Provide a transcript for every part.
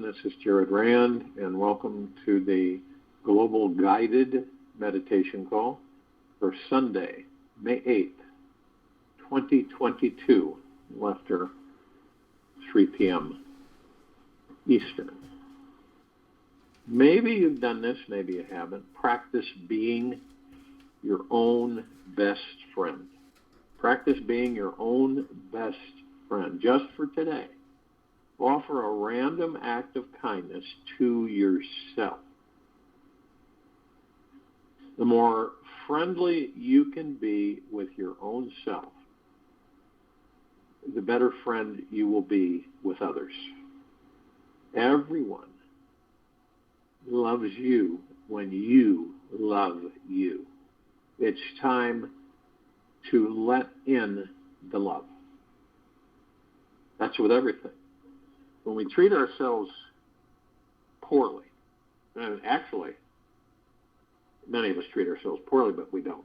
This is Jared Rand, and welcome to the Global Guided Meditation Call for Sunday, May 8th, 2022, after 3 p.m. Eastern. Maybe you've done this, maybe you haven't. Practice being your own best friend. Practice being your own best friend, just for today. Offer a random act of kindness to yourself. The more friendly you can be with your own self, the better friend you will be with others. Everyone loves you when you love you. It's time to let in the love. That's with everything. When we treat ourselves poorly, and actually, many of us treat ourselves poorly, but we don't.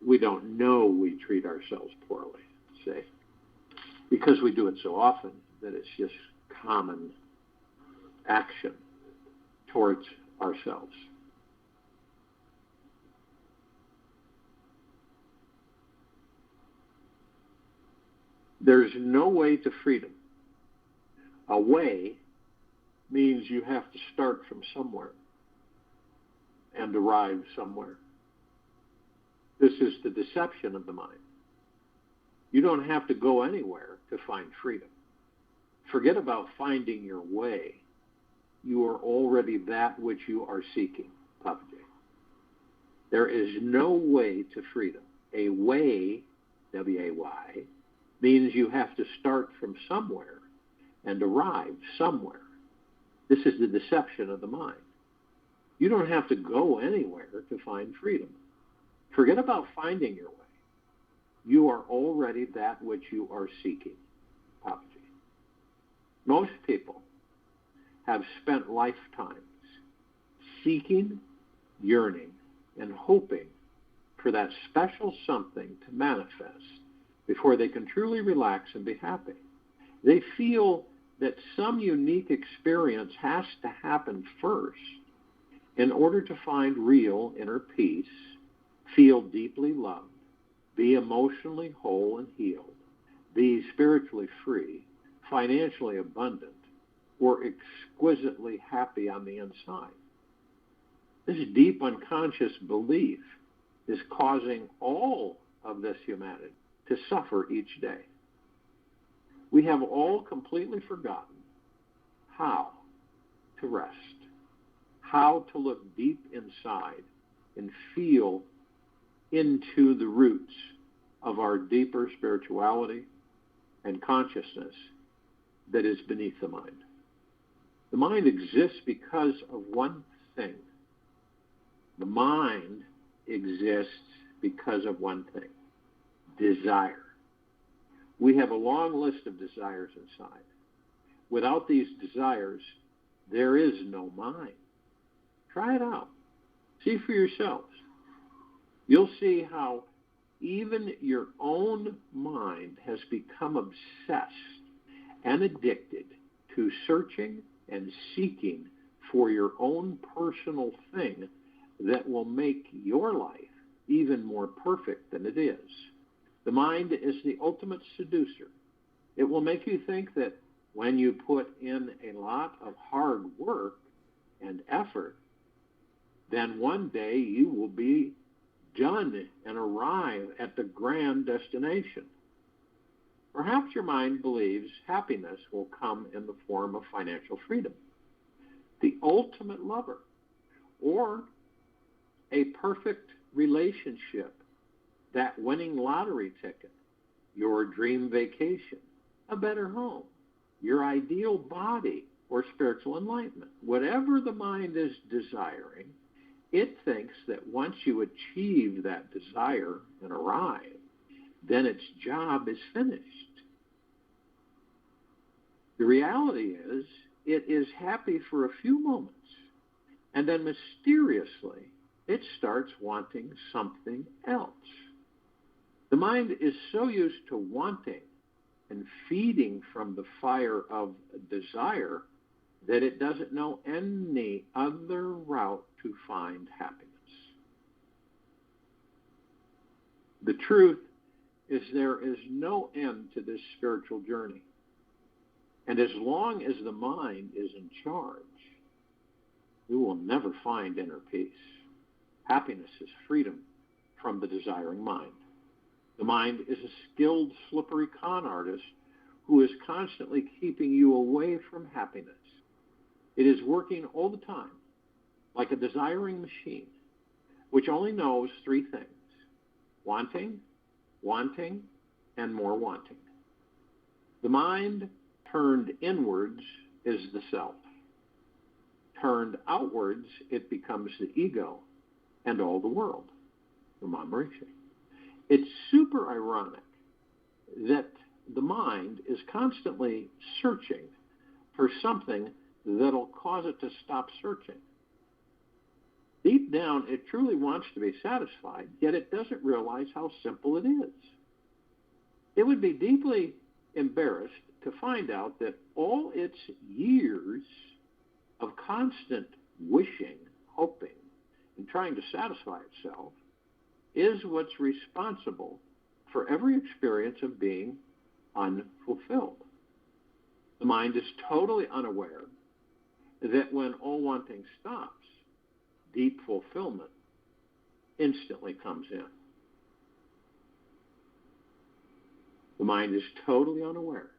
We don't know we treat ourselves poorly, say, because we do it so often that it's just common action towards ourselves. There's no way to freedom. A way means you have to start from somewhere and arrive somewhere. This is the deception of the mind. You don't have to go anywhere to find freedom. Forget about finding your way. You are already that which you are seeking, Papaji. There is no way to freedom. A way, W-A-Y, means you have to start from somewhere and arrive somewhere. This is the deception of the mind. You don't have to go anywhere to find freedom. Forget about finding your way. You are already that which you are seeking, Papaji. Most people have spent lifetimes seeking, yearning, and hoping for that special something to manifest before they can truly relax and be happy. They feel that some unique experience has to happen first in order to find real inner peace, feel deeply loved, be emotionally whole and healed, be spiritually free, financially abundant, or exquisitely happy on the inside. This deep unconscious belief is causing all of this humanity to suffer each day. We have all completely forgotten how to rest, how to look deep inside and feel into the roots of our deeper spirituality and consciousness that is beneath the mind. The mind exists because of one thing. The mind exists because of one thing: desire. We have a long list of desires inside. Without these desires, there is no mind. Try it out. See for yourselves. You'll see how even your own mind has become obsessed and addicted to searching and seeking for your own personal thing that will make your life even more perfect than it is. The mind is the ultimate seducer. It will make you think that when you put in a lot of hard work and effort, then one day you will be done and arrive at the grand destination. Perhaps your mind believes happiness will come in the form of financial freedom, the ultimate lover, or a perfect relationship, that winning lottery ticket, your dream vacation, a better home, your ideal body, or spiritual enlightenment. Whatever the mind is desiring, it thinks that once you achieve that desire and arrive, then its job is finished. The reality is, it is happy for a few moments, and then mysteriously, it starts wanting something else. The mind is so used to wanting and feeding from the fire of desire that it doesn't know any other route to find happiness. The truth is there is no end to this spiritual journey. And as long as the mind is in charge, we will never find inner peace. Happiness is freedom from the desiring mind. The mind is a skilled, slippery con artist who is constantly keeping you away from happiness. It is working all the time, like a desiring machine, which only knows three things: wanting, wanting, and more wanting. The mind turned inwards is the self. Turned outwards, it becomes the ego and all the world. Remember, it's super ironic that the mind is constantly searching for something that'll cause it to stop searching. Deep down, it truly wants to be satisfied, yet it doesn't realize how simple it is. It would be deeply embarrassed to find out that all its years of constant wishing, hoping, and trying to satisfy itself is what's responsible for every experience of being unfulfilled. The mind is totally unaware that when all wanting stops, deep fulfillment instantly comes in. The mind is totally unaware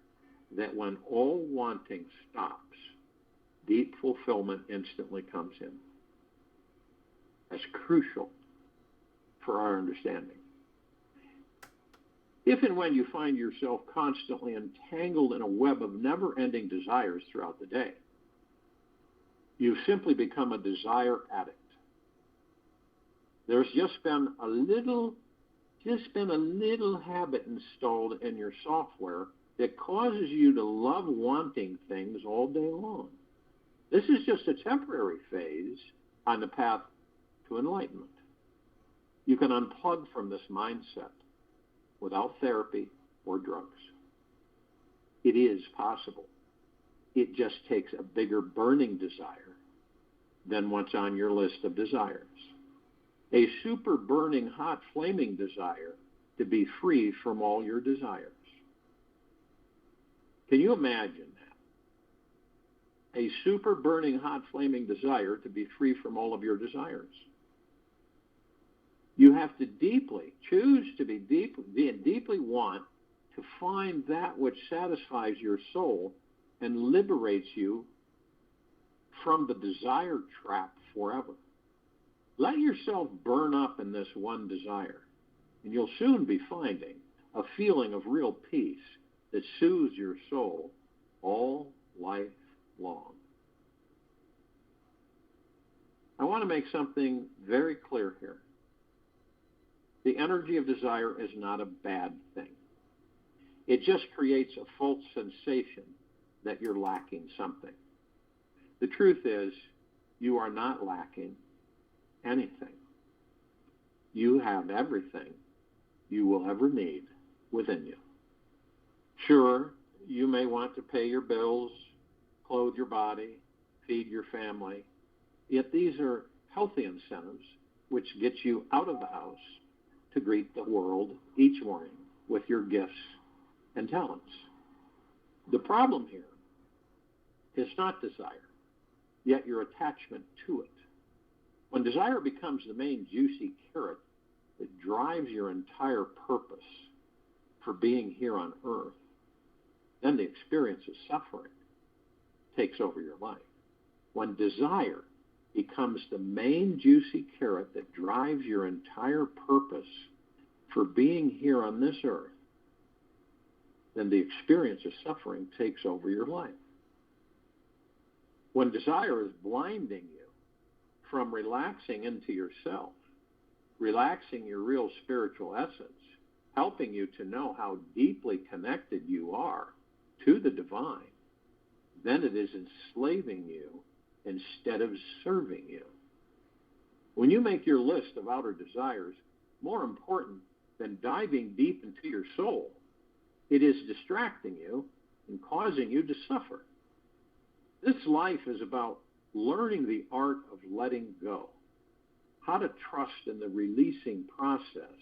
that when all wanting stops, deep fulfillment instantly comes in. That's crucial for our understanding. If and when you find yourself constantly entangled in a web of never-ending desires throughout the day, you've simply become a desire addict. There's just been a little habit installed in your software that causes you to love wanting things all day long. This is just a temporary phase on the path to enlightenment. You can unplug from this mindset without therapy or drugs. It is possible. It just takes a bigger burning desire than what's on your list of desires. A super burning, hot, flaming desire to be free from all your desires. Can you imagine that? A super burning, hot, flaming desire to be free from all of your desires. You have to choose to deeply want to find that which satisfies your soul and liberates you from the desire trap forever. Let yourself burn up in this one desire, and you'll soon be finding a feeling of real peace that soothes your soul all life long. I want to make something very clear here. The energy of desire is not a bad thing. It just creates a false sensation that you're lacking something. The truth is, you are not lacking anything. You have everything you will ever need within you. Sure, you may want to pay your bills, clothe your body, feed your family, yet these are healthy incentives which get you out of the house to greet the world each morning with your gifts and talents. The problem here is not desire, yet your attachment to it. When desire becomes the main juicy carrot that drives your entire purpose for being here on earth, then the experience of suffering takes over your life. When desire becomes the main juicy carrot that drives your entire purpose for being here on this earth, then the experience of suffering takes over your life. When desire is blinding you from relaxing into yourself, relaxing your real spiritual essence, helping you to know how deeply connected you are to the divine, then it is enslaving you instead of serving you. When you make your list of outer desires more important than diving deep into your soul, it is distracting you and causing you to suffer. This life is about learning the art of letting go, how to trust in the releasing process,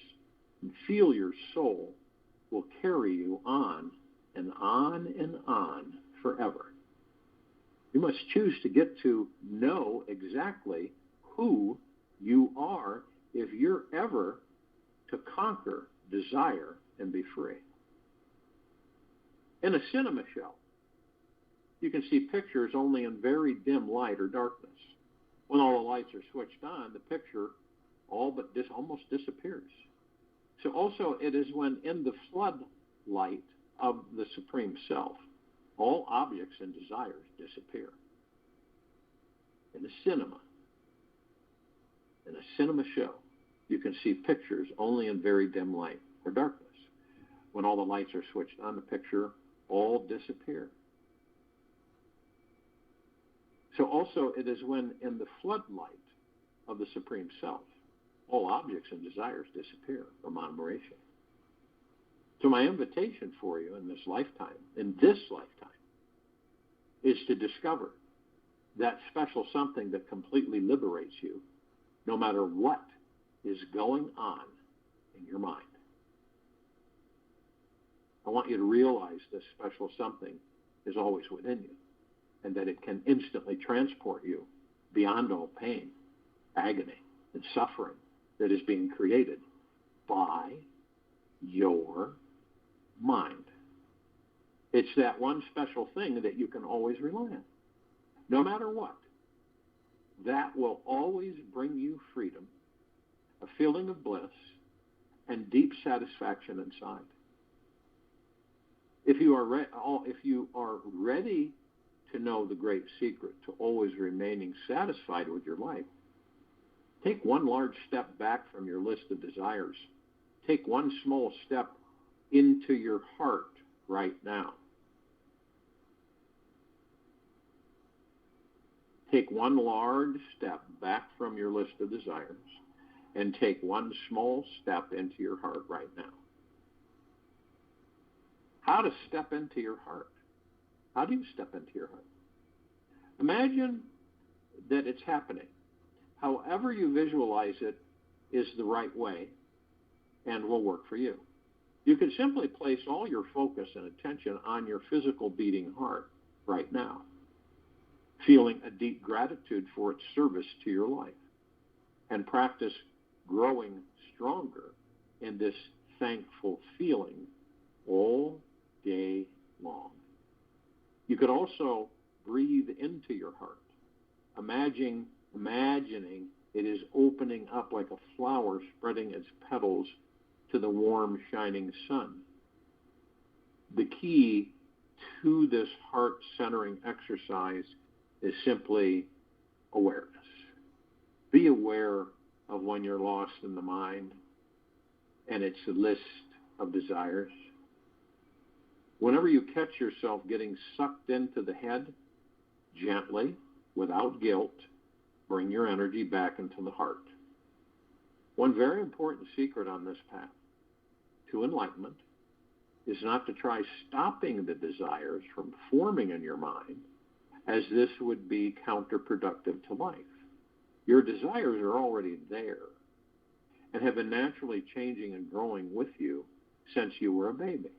and feel your soul will carry you on and on and on forever. You must choose to get to know exactly who you are if you're ever to conquer desire and be free. In a cinema show, you can see pictures only in very dim light or darkness. When all the lights are switched on, the picture all but almost disappears. So also it is when in the floodlight of the Supreme Self, all objects and desires disappear. In a cinema show, you can see pictures only in very dim light or darkness. When all the lights are switched on, the picture all disappear. So also it is when in the floodlight of the Supreme Self, all objects and desires disappear from admiration. So my invitation for you in this lifetime, is to discover that special something that completely liberates you, no matter what is going on in your mind. I want you to realize this special something is always within you, and that it can instantly transport you beyond all pain, agony, and suffering that is being created by your mind. It's that one special thing that you can always rely on, no matter what. That will always bring you freedom, a feeling of bliss, and deep satisfaction inside. If you are ready to know the great secret to always remaining satisfied with your life, take one large step back from your list of desires. Take one small step into your heart right now. Take one large step back from your list of desires and take one small step into your heart right now. How to step into your heart? How do you step into your heart? Imagine that it's happening. However you visualize it is the right way and will work for you. You can simply place all your focus and attention on your physical beating heart right now, feeling a deep gratitude for its service to your life, and practice growing stronger in this thankful feeling all day long. You could also breathe into your heart, imagining it is opening up like a flower spreading its petals to the warm, shining sun. The key to this heart-centering exercise is simply awareness. Be aware of when you're lost in the mind and its list of desires. Whenever you catch yourself getting sucked into the head, gently, without guilt, bring your energy back into the heart. One very important secret on this path to enlightenment is not to try stopping the desires from forming in your mind, as this would be counterproductive to life. Your desires are already there and have been naturally changing and growing with you since you were a baby.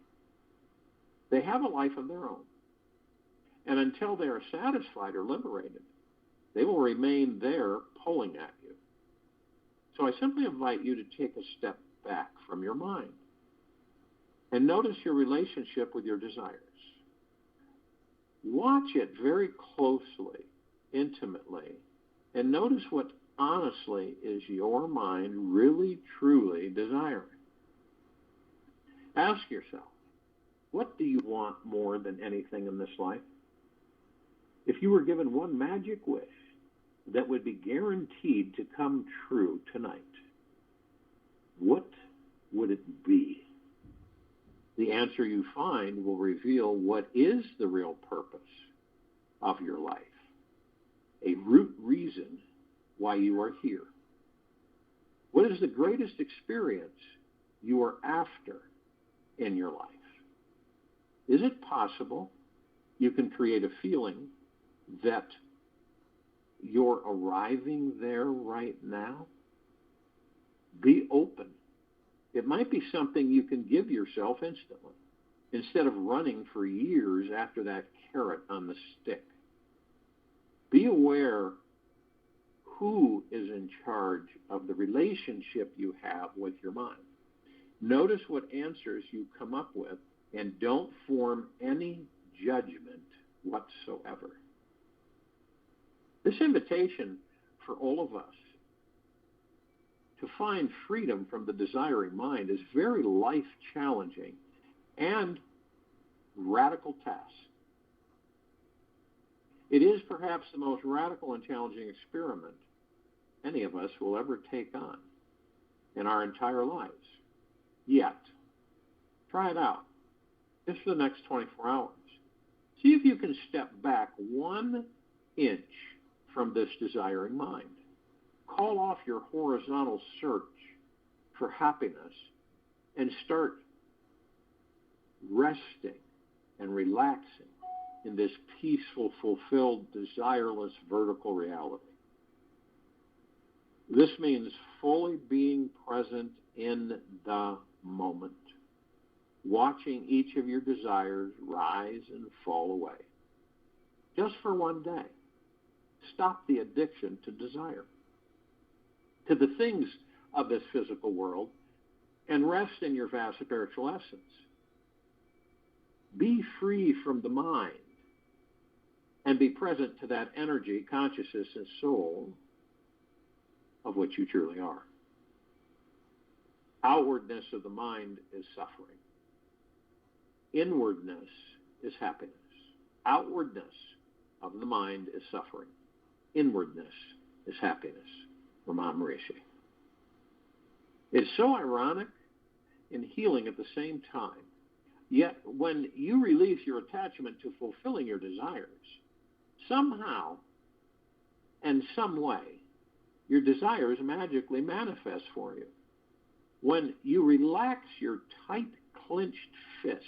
They have a life of their own. And until they are satisfied or liberated, they will remain there pulling at you. So I simply invite you to take a step back from your mind and notice your relationship with your desires. Watch it very closely, intimately, and notice what honestly is your mind really, truly desiring. Ask yourself, what do you want more than anything in this life? If you were given one magic wish that would be guaranteed to come true tonight, what would it be? The answer you find will reveal what is the real purpose of your life, a root reason why you are here. What is the greatest experience you are after in your life? Is it possible you can create a feeling that you're arriving there right now? Be open. It might be something you can give yourself instantly, instead of running for years after that carrot on the stick. Be aware who is in charge of the relationship you have with your mind. Notice what answers you come up with, and don't form any judgment whatsoever. This invitation for all of us to find freedom from the desiring mind is very life-challenging and radical task. It is perhaps the most radical and challenging experiment any of us will ever take on in our entire lives. Yet, try it out just for the next 24 hours. See if you can step back 1 inch from this desiring mind. Call off your horizontal search for happiness and start resting and relaxing in this peaceful, fulfilled, desireless vertical reality. This means fully being present in the moment, watching each of your desires rise and fall away. Just for 1 day, stop the addiction to desire, to the things of this physical world, and rest in your vast spiritual essence. Be free from the mind and be present to that energy, consciousness, and soul of which you truly are. Outwardness of the mind is suffering. Inwardness is happiness. Outwardness of the mind is suffering. Inwardness is happiness. Ramon Morishi. It's so ironic and healing at the same time. Yet when you release your attachment to fulfilling your desires, somehow and some way, your desires magically manifest for you. When you relax your tight, clenched fist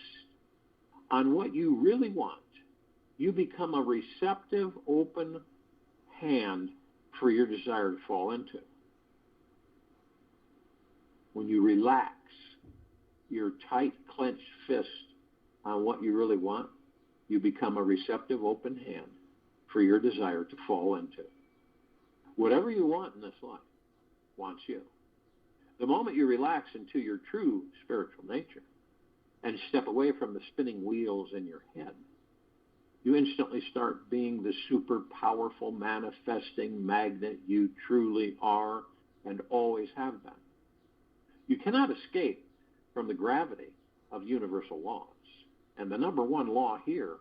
on what you really want, you become a receptive, open hand for your desire to fall into. When you relax your tight, clenched fist on what you really want, you become a receptive, open hand for your desire to fall into. Whatever you want in this life wants you. The moment you relax into your true spiritual nature and step away from the spinning wheels in your head, you instantly start being the super powerful manifesting magnet you truly are and always have been. You cannot escape from the gravity of universal laws. And the number one law here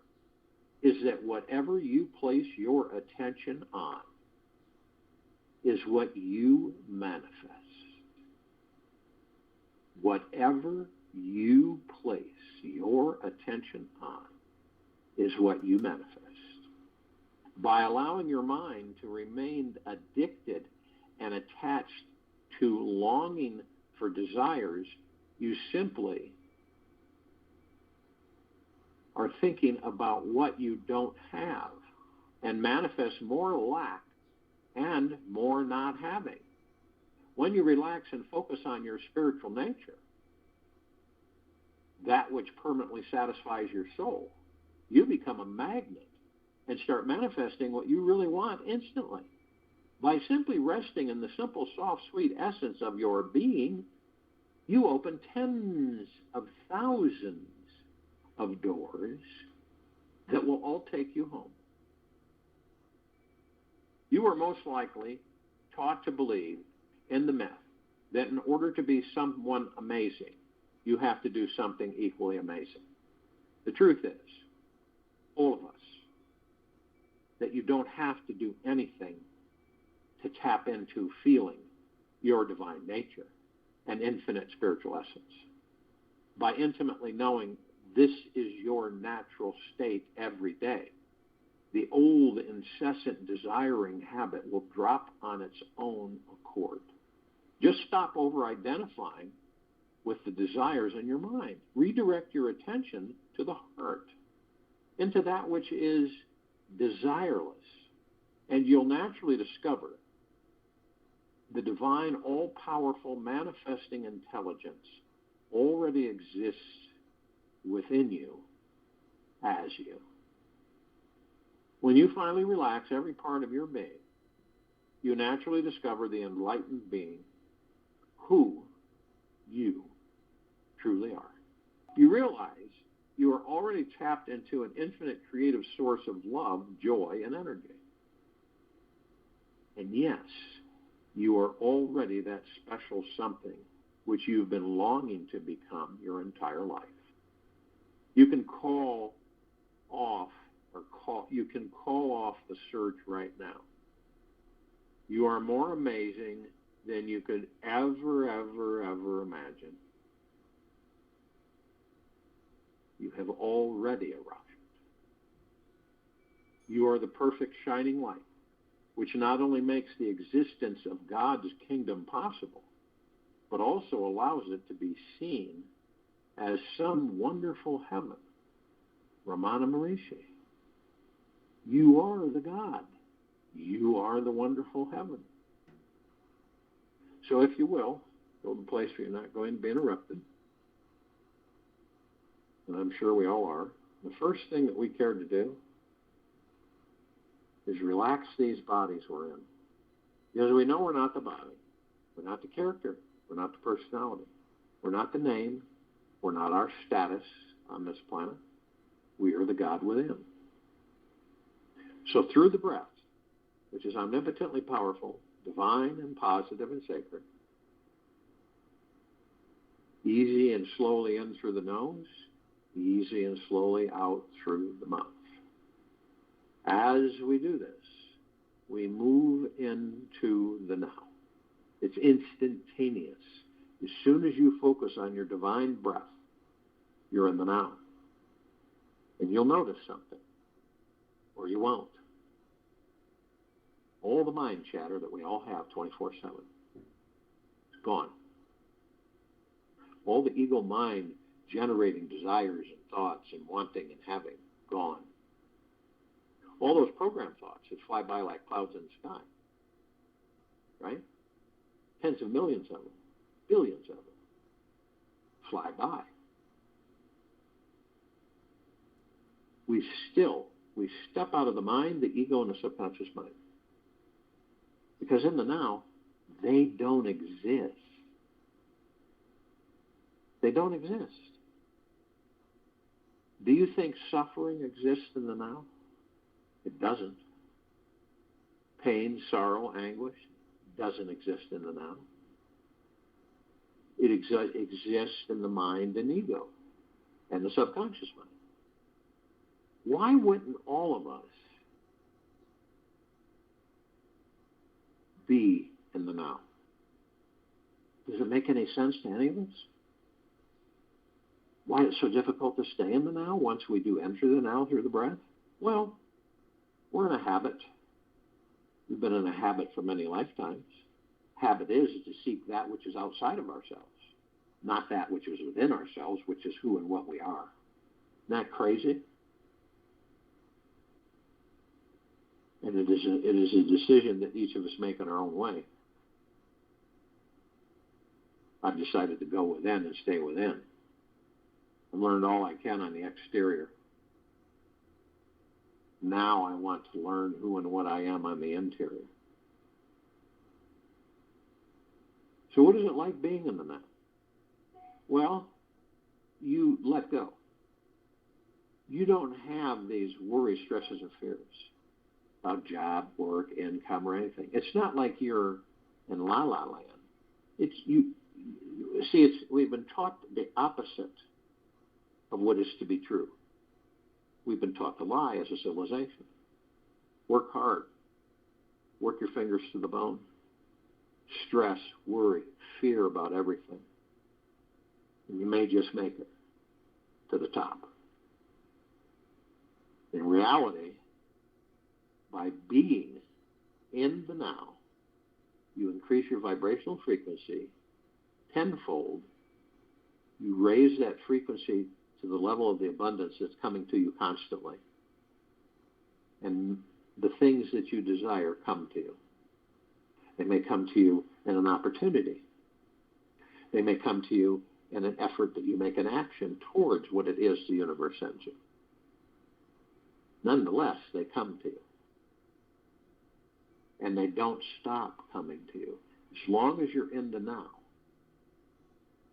is that whatever you place your attention on is what you manifest. Whatever you place your attention on is what you manifest. By allowing your mind to remain addicted and attached to longing for desires, you simply are thinking about what you don't have and manifest more lack and more not having. When you relax and focus on your spiritual nature, that which permanently satisfies your soul, you become a magnet and start manifesting what you really want instantly. By simply resting in the simple, soft, sweet essence of your being, you open tens of thousands of doors that will all take you home. You are most likely taught to believe in the myth that in order to be someone amazing, you have to do something equally amazing. The truth is, all of us, that you don't have to do anything to tap into feeling your divine nature and infinite spiritual essence. By intimately knowing this is your natural state every day, the old incessant desiring habit will drop on its own accord. Just stop over-identifying with the desires in your mind. Redirect your attention to the heart, into that which is desireless, and you'll naturally discover the divine, all-powerful, manifesting intelligence already exists within you as you. When you finally relax every part of your being, you naturally discover the enlightened being who you truly are. You realize you are already tapped into an infinite creative source of love, joy, and energy. And yes, you are already that special something which you've been longing to become your entire life. You can call off the search right now. You are more amazing than you could ever imagine. You have already arrived. You are the perfect shining light, which not only makes the existence of God's kingdom possible, but also allows it to be seen as some wonderful heaven. Ramana Maharishi, you are the God. You are the wonderful heaven. So if you will, go to a place where you're not going to be interrupted, and I'm sure we all are. The first thing that we care to do is relax these bodies we're in. Because we know we're not the body. We're not the character. We're not the personality. We're not the name. We're not our status on this planet. We are the God within. So through the breath, which is omnipotently powerful, divine and positive and sacred, easy and slowly in through the nose, easy and slowly out through the mouth. As we do this, we move into the now. It's instantaneous. As soon as you focus on your divine breath, you're in the now. And you'll notice something, or you won't. All the mind chatter that we all have 24/7 is gone. All the ego mind generating desires and thoughts and wanting and having, gone. All those program thoughts that fly by like clouds in the sky, right? Tens of millions of them, billions of them, fly by. We step out of the mind, the ego, and the subconscious mind. Because in the now, they don't exist. They don't exist. Do you think suffering exists in the now? It doesn't. Pain, sorrow, anguish doesn't exist in the now. It exists in the mind and ego and the subconscious mind. Why wouldn't all of us be in the now? Does it make any sense to any of us? Why it's so difficult to stay in the now once we do enter the now through the breath? Well, we're in a habit. We've been in a habit for many lifetimes. Habit is to seek that which is outside of ourselves, not that which is within ourselves, which is who and what we are. Isn't that crazy? And it is a decision that each of us make in our own way. I've decided to go within and stay within. I've learned all I can on the exterior. Now I want to learn who and what I am on the interior. So what is it like being in the now? Well, you let go. You don't have these worries, stresses, and fears about job, work, income, or anything. It's not like you're in la la land. It's you. See, we've been taught the opposite of what is to be true. We've been taught to lie as a civilization. Work hard. Work your fingers to the bone. Stress, worry, fear about everything. And you may just make it to the top. In reality, by being in the now, you increase your vibrational frequency tenfold. You raise that frequency to the level of the abundance that's coming to you constantly. And the things that you desire come to you. They may come to you in an opportunity. They may come to you in an effort that you make an action towards what it is the universe sends you. Nonetheless, they come to you. And they don't stop coming to you as long as you're in the now.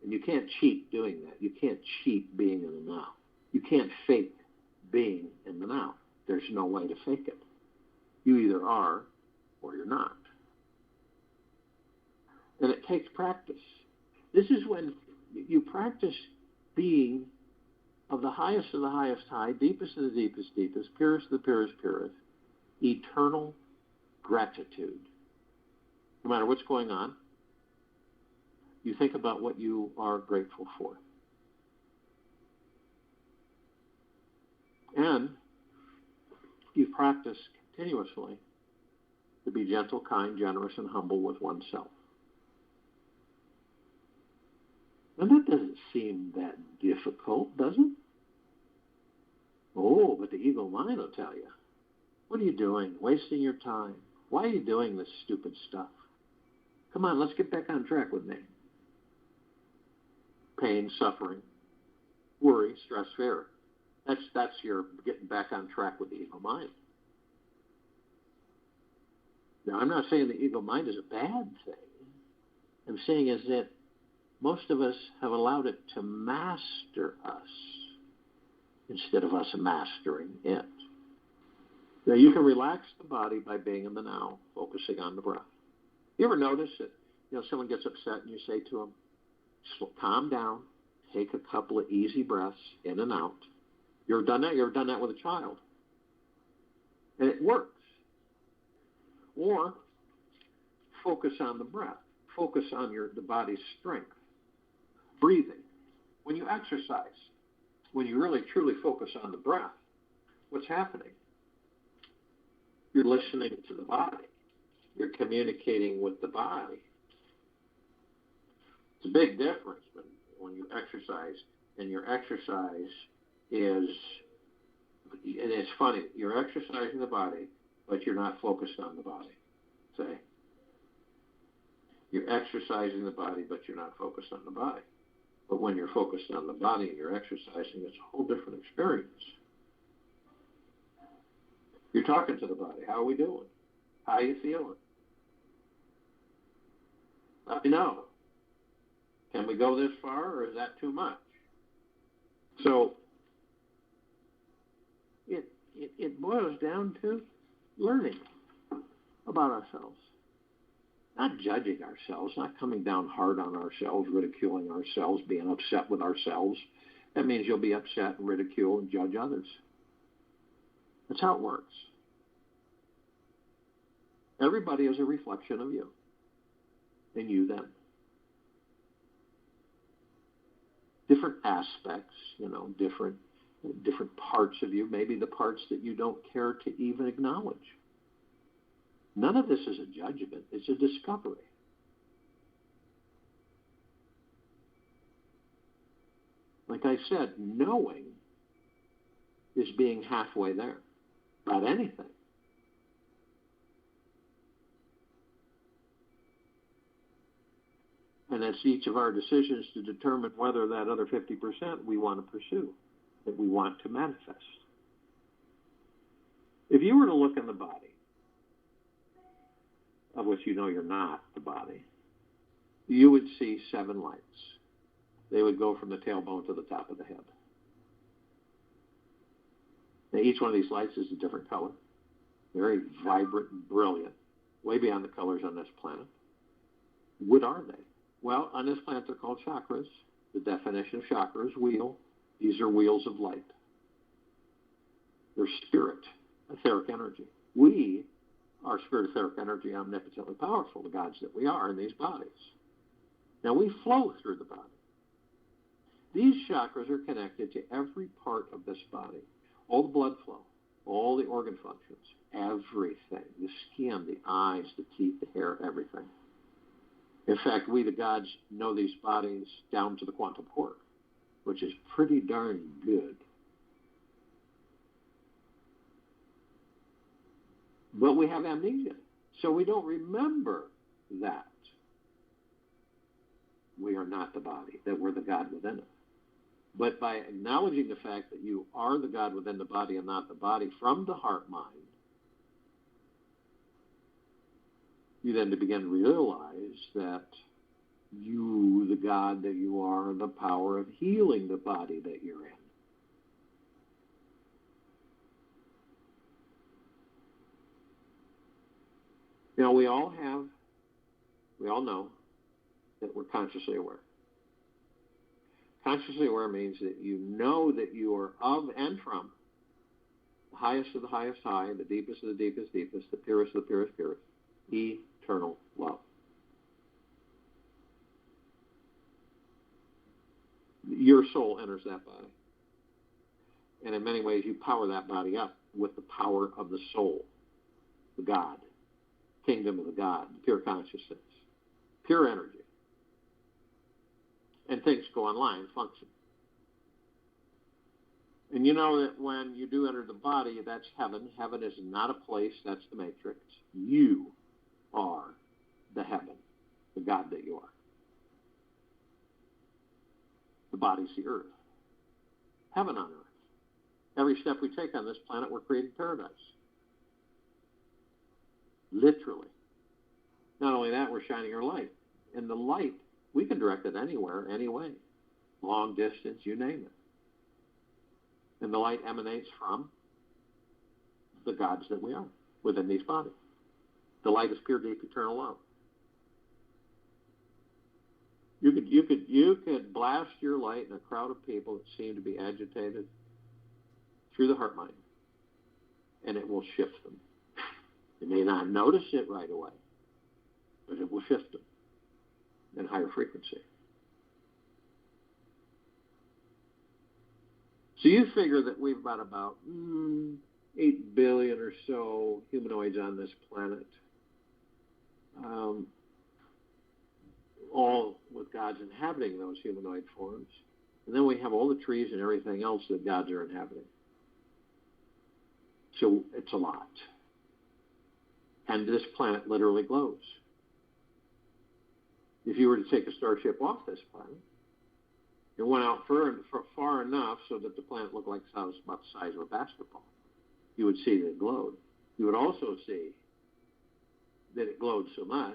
And you can't cheat doing that. You can't cheat being in the now. You can't fake being in the now. There's no way to fake it. You either are or you're not. And it takes practice. This is when you practice being of the highest high, deepest of the deepest, purest of the purest, eternal gratitude. No matter what's going on, you think about what you are grateful for. And you practice continuously to be gentle, kind, generous, and humble with oneself. And that doesn't seem that difficult, does it? Oh, but the ego mind will tell you. What are you doing? Wasting your time. Why are you doing this stupid stuff? Come on, let's get back on track with me. Pain, suffering, worry, stress, fear. That's your getting back on track with the ego mind. Now, I'm not saying the ego mind is a bad thing. I'm saying is that most of us have allowed it to master us instead of us mastering it. Now, you can relax the body by being in the now, focusing on the breath. You ever notice that, someone gets upset and you say to them, calm down, take a couple of easy breaths in and out. You ever done that? You ever done that with a child? And it works. Or focus on the breath. Focus on the body's strength. Breathing. When you exercise, when you really truly focus on the breath, what's happening? You're listening to the body. You're communicating with the body. It's a big difference when you exercise, and your exercise is, and it's funny, you're exercising the body, but you're not focused on the body. Say. You're exercising the body, but you're not focused on the body. But when you're focused on the body and you're exercising, it's a whole different experience. You're talking to the body. How are we doing? How are you feeling? Let me know. Can we go this far, or is that too much? So it boils down to learning about ourselves. Not judging ourselves, not coming down hard on ourselves, ridiculing ourselves, being upset with ourselves. That means you'll be upset and ridicule and judge others. That's how it works. Everybody is a reflection of you, and you them. Different aspects, different parts of you, maybe the parts that you don't care to even acknowledge. None of this is a judgment. It's a discovery. Like I said, knowing is being halfway there. About anything. And it's each of our decisions to determine whether that other 50% we want to pursue, that we want to manifest. If you were to look in the body, of which you know you're not the body, you would see 7 lights. They would go from the tailbone to the top of the head. Now, each one of these lights is a different color. Very vibrant and brilliant, way beyond the colors on this planet. What are they? Well, on this planet they're called chakras. The definition of chakras, wheel. These are wheels of light. They're spirit, etheric energy. We are spirit, etheric energy, omnipotently powerful, the gods that we are in these bodies. Now we flow through the body. These chakras are connected to every part of this body. All the blood flow, all the organ functions, everything. The skin, the eyes, the teeth, the hair, everything. In fact, we, the gods, know these bodies down to the quantum quark, which is pretty darn good. But we have amnesia, so we don't remember that we are not the body, that we're the God within it. But by acknowledging the fact that you are the God within the body and not the body from the heart-mind, you then begin to realize that you, the God that you are, the power of healing the body that you're in. You know, we all know that we're consciously aware. Consciously aware means that you know that you are of and from the highest of the highest high, the deepest of the deepest deepest, the purest of the purest purest, eternal love. Your soul enters that body. And in many ways, you power that body up with the power of the soul, the God, kingdom of the God, pure consciousness, pure energy. And things go online, function. And you know that when you do enter the body, that's heaven. Heaven is not a place, that's the matrix. You are the heaven, the God that you are. The body's the earth. Heaven on earth. Every step we take on this planet, we're creating paradise. Literally. Not only that, we're shining our light. And the light, we can direct it anywhere, any way. Long distance, you name it. And the light emanates from the gods that we are within these bodies. The light is pure, deep, eternal love. You could blast your light in a crowd of people that seem to be agitated through the heart mind, and it will shift them. You may not notice it right away, but it will shift them in higher frequency. So you figure that we've got about 8 billion or so humanoids on this planet, all with gods inhabiting those humanoid forms. And then we have all the trees and everything else that gods are inhabiting. So it's a lot. And this planet literally glows. If you were to take a starship off this planet, it went out far enough so that the planet looked like it was about the size of a basketball, you would see that it glowed. You would also see that it glowed so much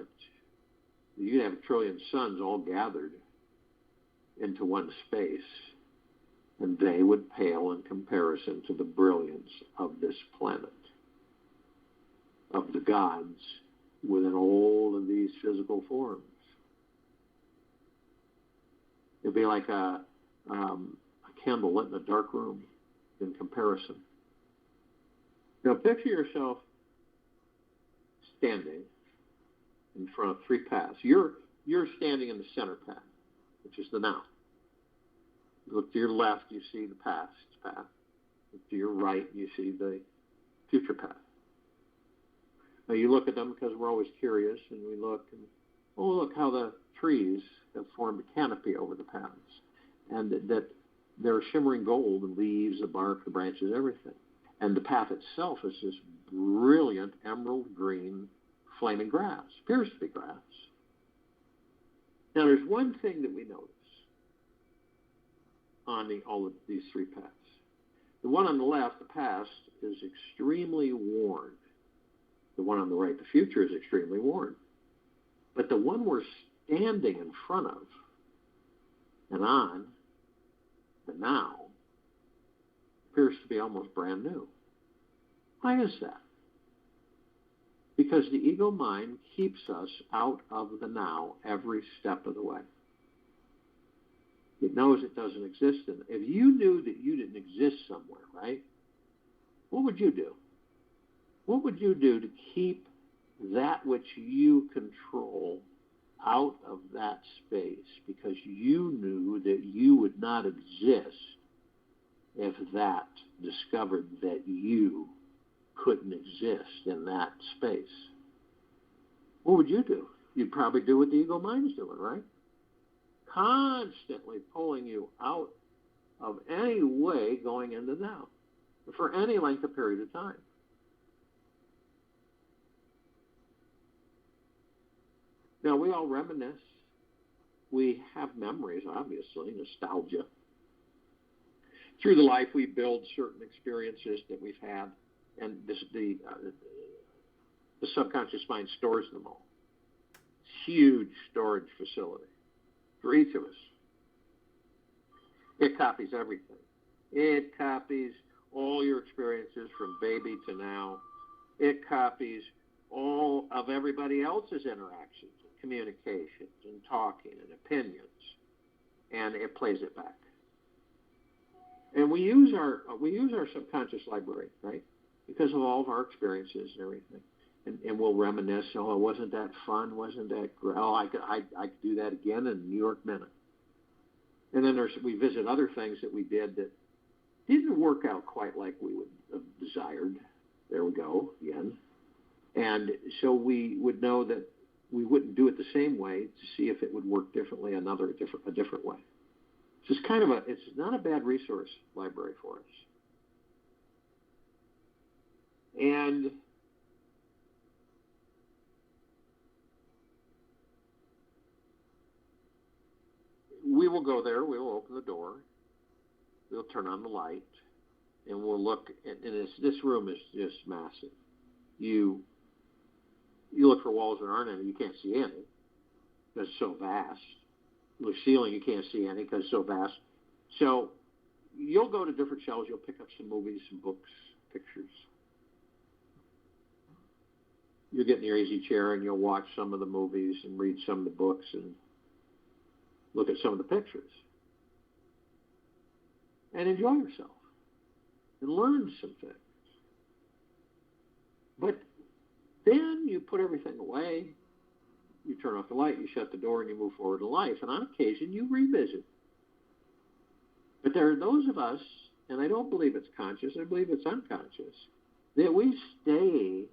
that you'd have 1 trillion suns all gathered into one space, and they would pale in comparison to the brilliance of this planet, of the gods within all of these physical forms. It'd be like a candle lit in a dark room in comparison. Now picture yourself standing in front of 3 paths. You're standing in the center path, which is the now. You look to your left, you see the past path. Look to your right, you see the future path. Now you look at them because we're always curious, and we look and, oh, look how the trees have formed a canopy over the paths, and that they're shimmering gold, the leaves, the bark, the branches, everything. And the path itself is this brilliant emerald green flaming grass. Appears to be grass. Now there's one thing that we notice on all of these 3 paths. The one on the left, the past, is extremely worn. The one on the right, the future, is extremely worn. But the one we're standing in front of and on, the now, appears to be almost brand new. Why is that? Because the ego mind keeps us out of the now every step of the way. It knows it doesn't exist. If you knew that you didn't exist somewhere, right, what would you do? What would you do to keep that which you control out of that space? Because you knew that you would not exist if that discovered that you couldn't exist in that space. What would you do? You'd probably do what the ego mind is doing, right? Constantly pulling you out of any way going into now for any length of period of time. Now, we all reminisce. We have memories, obviously, nostalgia. Through the life, we build certain experiences that we've had, and the subconscious mind stores them all. Huge storage facility for each of us. It copies everything. It copies all your experiences from baby to now. It copies all of everybody else's interactions, and communications, and talking, and opinions, and it plays it back. And we use our subconscious library, right? Because of all of our experiences and everything. And we'll reminisce, oh, wasn't that fun? Wasn't that great? Oh, I could do that again in a New York minute. And then we visit other things that we did that didn't work out quite like we would have desired. There we go, again. And so we would know that we wouldn't do it the same way to see if it would work differently, a different way. It's just it's not a bad resource library for us. And we will go there, we will open the door, we'll turn on the light, and we'll look, and this room is just massive. You look for walls that aren't any, you can't see any, because it's so vast. The ceiling, you can't see any, because it's so vast. So you'll go to different shelves, you'll pick up some movies, some books, pictures. You'll get in your easy chair, and you'll watch some of the movies, and read some of the books, and look at some of the pictures. And enjoy yourself. And learn some things. But then you put everything away, you turn off the light, you shut the door, and you move forward in life. And on occasion, you revisit. But there are those of us, and I don't believe it's conscious, I believe it's unconscious, that we stay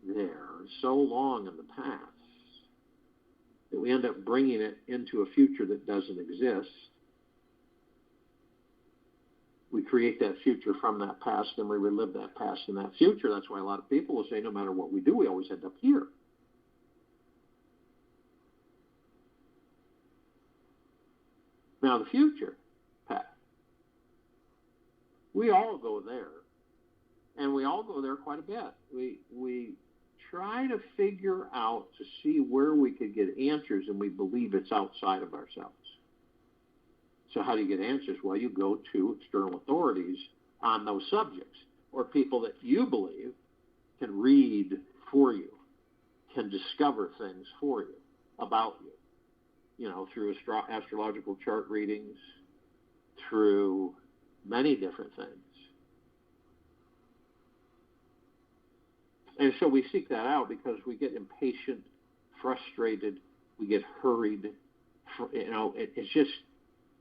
there so long in the past that we end up bringing it into a future that doesn't exist. We create that future from that past, and we relive that past in that future. That's why a lot of people will say no matter what we do, we always end up here. Now the future, Pat, we all go there, and we all go there quite a bit. We try to figure out to see where we could get answers, and we believe it's outside of ourselves. So how do you get answers? Well, you go to external authorities on those subjects, or people that you believe can read for you, can discover things for you, about you, through astrological chart readings, through many different things. And so we seek that out because we get impatient, frustrated, we get hurried.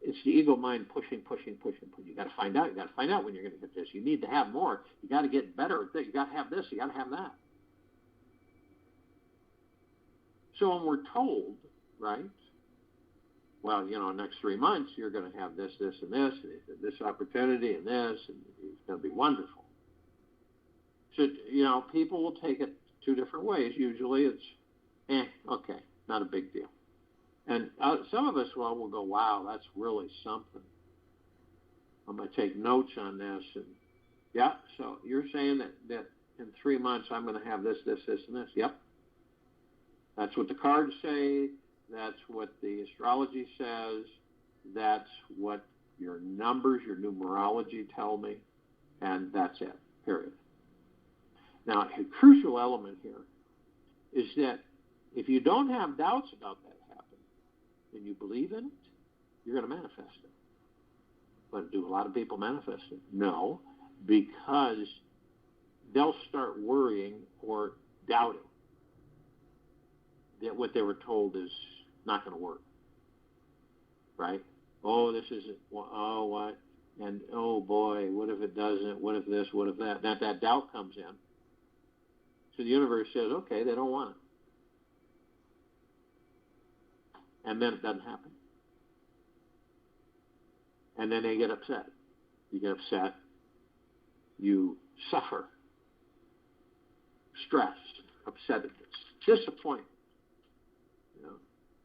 It's the ego mind pushing. You got to find out when you're going to get this. You need to have more. You got to get better at this. You got to have this. You got to have that. So when we're told, right, well, next 3 months you're going to have this, and this opportunity and this, and it's going to be wonderful. So, people will take it two different ways. Usually it's, okay, not a big deal. And some of us, will go, wow, that's really something. I'm going to take notes on this. And yeah, so you're saying that in 3 months I'm going to have this, and this. Yep. That's what the cards say. That's what the astrology says. That's what your numbers, your numerology tell me. And that's it, period. Now, a crucial element here is that if you don't have doubts about that happening and you believe in it, you're going to manifest it. But do a lot of people manifest it? No, because they'll start worrying or doubting that what they were told is not going to work. Right? Oh, this isn't, oh, what? And, oh, boy, what if it doesn't? What if this? What if that? That doubt comes in. So the universe says, okay, they don't want it. And then it doesn't happen. And then they get upset. You get upset. You suffer. Stress, upsetness, disappointment.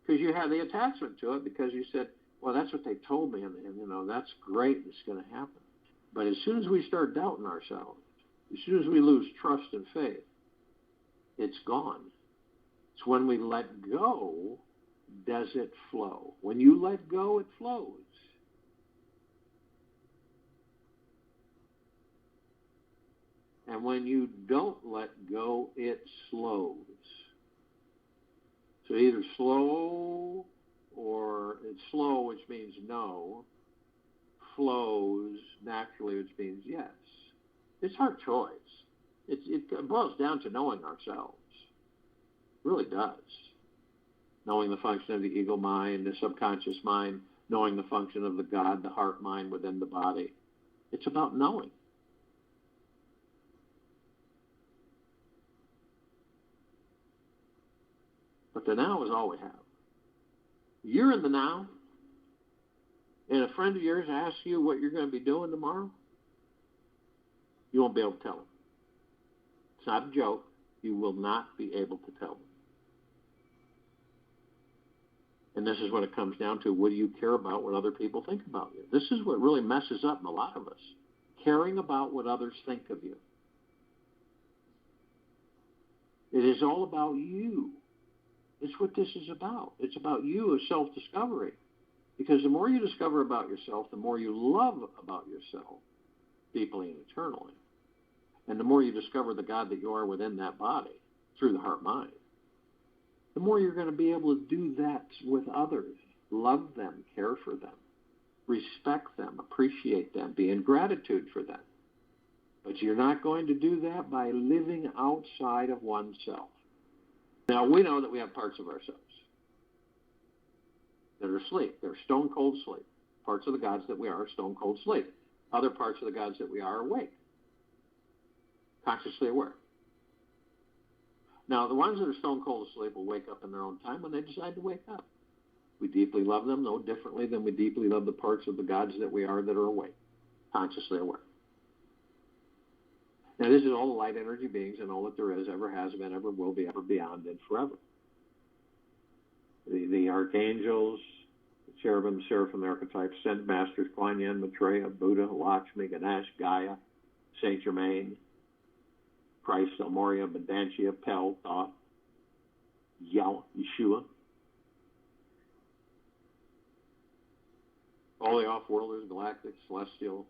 because you had the attachment to it, because you said, well, that's what they told me, and that's great, it's going to happen. But as soon as we start doubting ourselves, as soon as we lose trust and faith, it's gone. It's when we let go, does it flow. When you let go, it flows. And when you don't let go, it slows. So either slow, or it's slow, which means no, flows naturally, which means yes. It's our choice. It boils down to knowing ourselves. It really does. Knowing the function of the ego mind, the subconscious mind, knowing the function of the God, the heart mind within the body. It's about knowing. But the now is all we have. You're in the now, and a friend of yours asks you what you're going to be doing tomorrow, you won't be able to tell them. It's not a joke. You will not be able to tell them. And this is what it comes down to. What do you care about what other people think about you? This is what really messes up a lot of us. Caring about what others think of you. It is all about you. It's what this is about. It's about you as self-discovery. Because the more you discover about yourself, the more you love about yourself, deeply and eternally. And the more you discover the God that you are within that body, through the heart-mind, the more you're going to be able to do that with others. Love them, care for them, respect them, appreciate them, be in gratitude for them. But you're not going to do that by living outside of oneself. Now, we know that we have parts of ourselves that are asleep. They're stone cold sleep. Parts of the gods that we are stone cold sleep. Other parts of the gods that we are awake, consciously aware. Now, the ones that are stone cold asleep will wake up in their own time when they decide to wake up. We deeply love them no differently than we deeply love the parts of the gods that we are that are awake, consciously aware. Now, this is all the light energy beings and all that there is, ever has been, ever will be, ever beyond, and forever. The archangels, the cherubim, seraphim archetypes, ascended masters, Kuan Yin, Maitreya, Buddha, Lakshmi, Ganesh, Gaia, Saint Germain, Christ, El Morya, Vedantia, Pel, Thoth, Yeshua. All the off-worlders, galactic, celestials.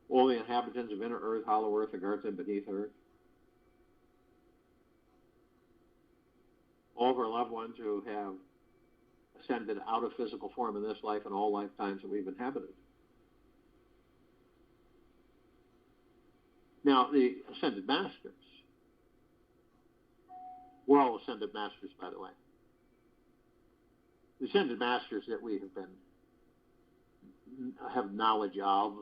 All the inhabitants of inner earth, hollow earth, Agartha, and beneath earth. All of our loved ones who have ascended out of physical form in this life and all lifetimes that we've inhabited. Now, the ascended masters. We're all ascended masters, by the way. The ascended masters that we have knowledge of,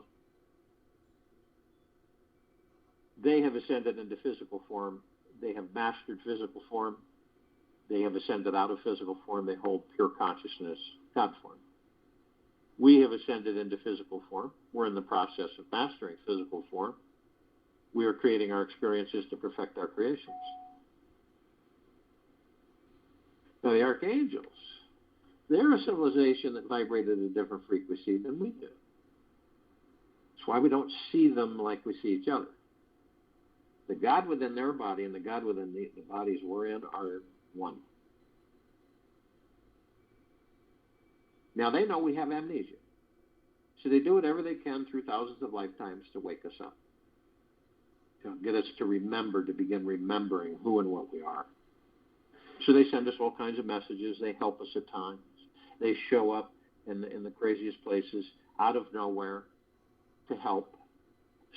they have ascended into physical form. They have mastered physical form. They have ascended out of physical form. They hold pure consciousness, God form. We have ascended into physical form. We're in the process of mastering physical form. We are creating our experiences to perfect our creations. Now, the archangels, they're a civilization that vibrated at a different frequency than we do. That's why we don't see them like we see each other. The God within their body and the God within the bodies we're in are one. Now, they know we have amnesia. So they do whatever they can through thousands of lifetimes to wake us up. To get us to remember, to begin remembering who and what we are. So they send us all kinds of messages. They help us at times. They show up in the craziest places out of nowhere to help.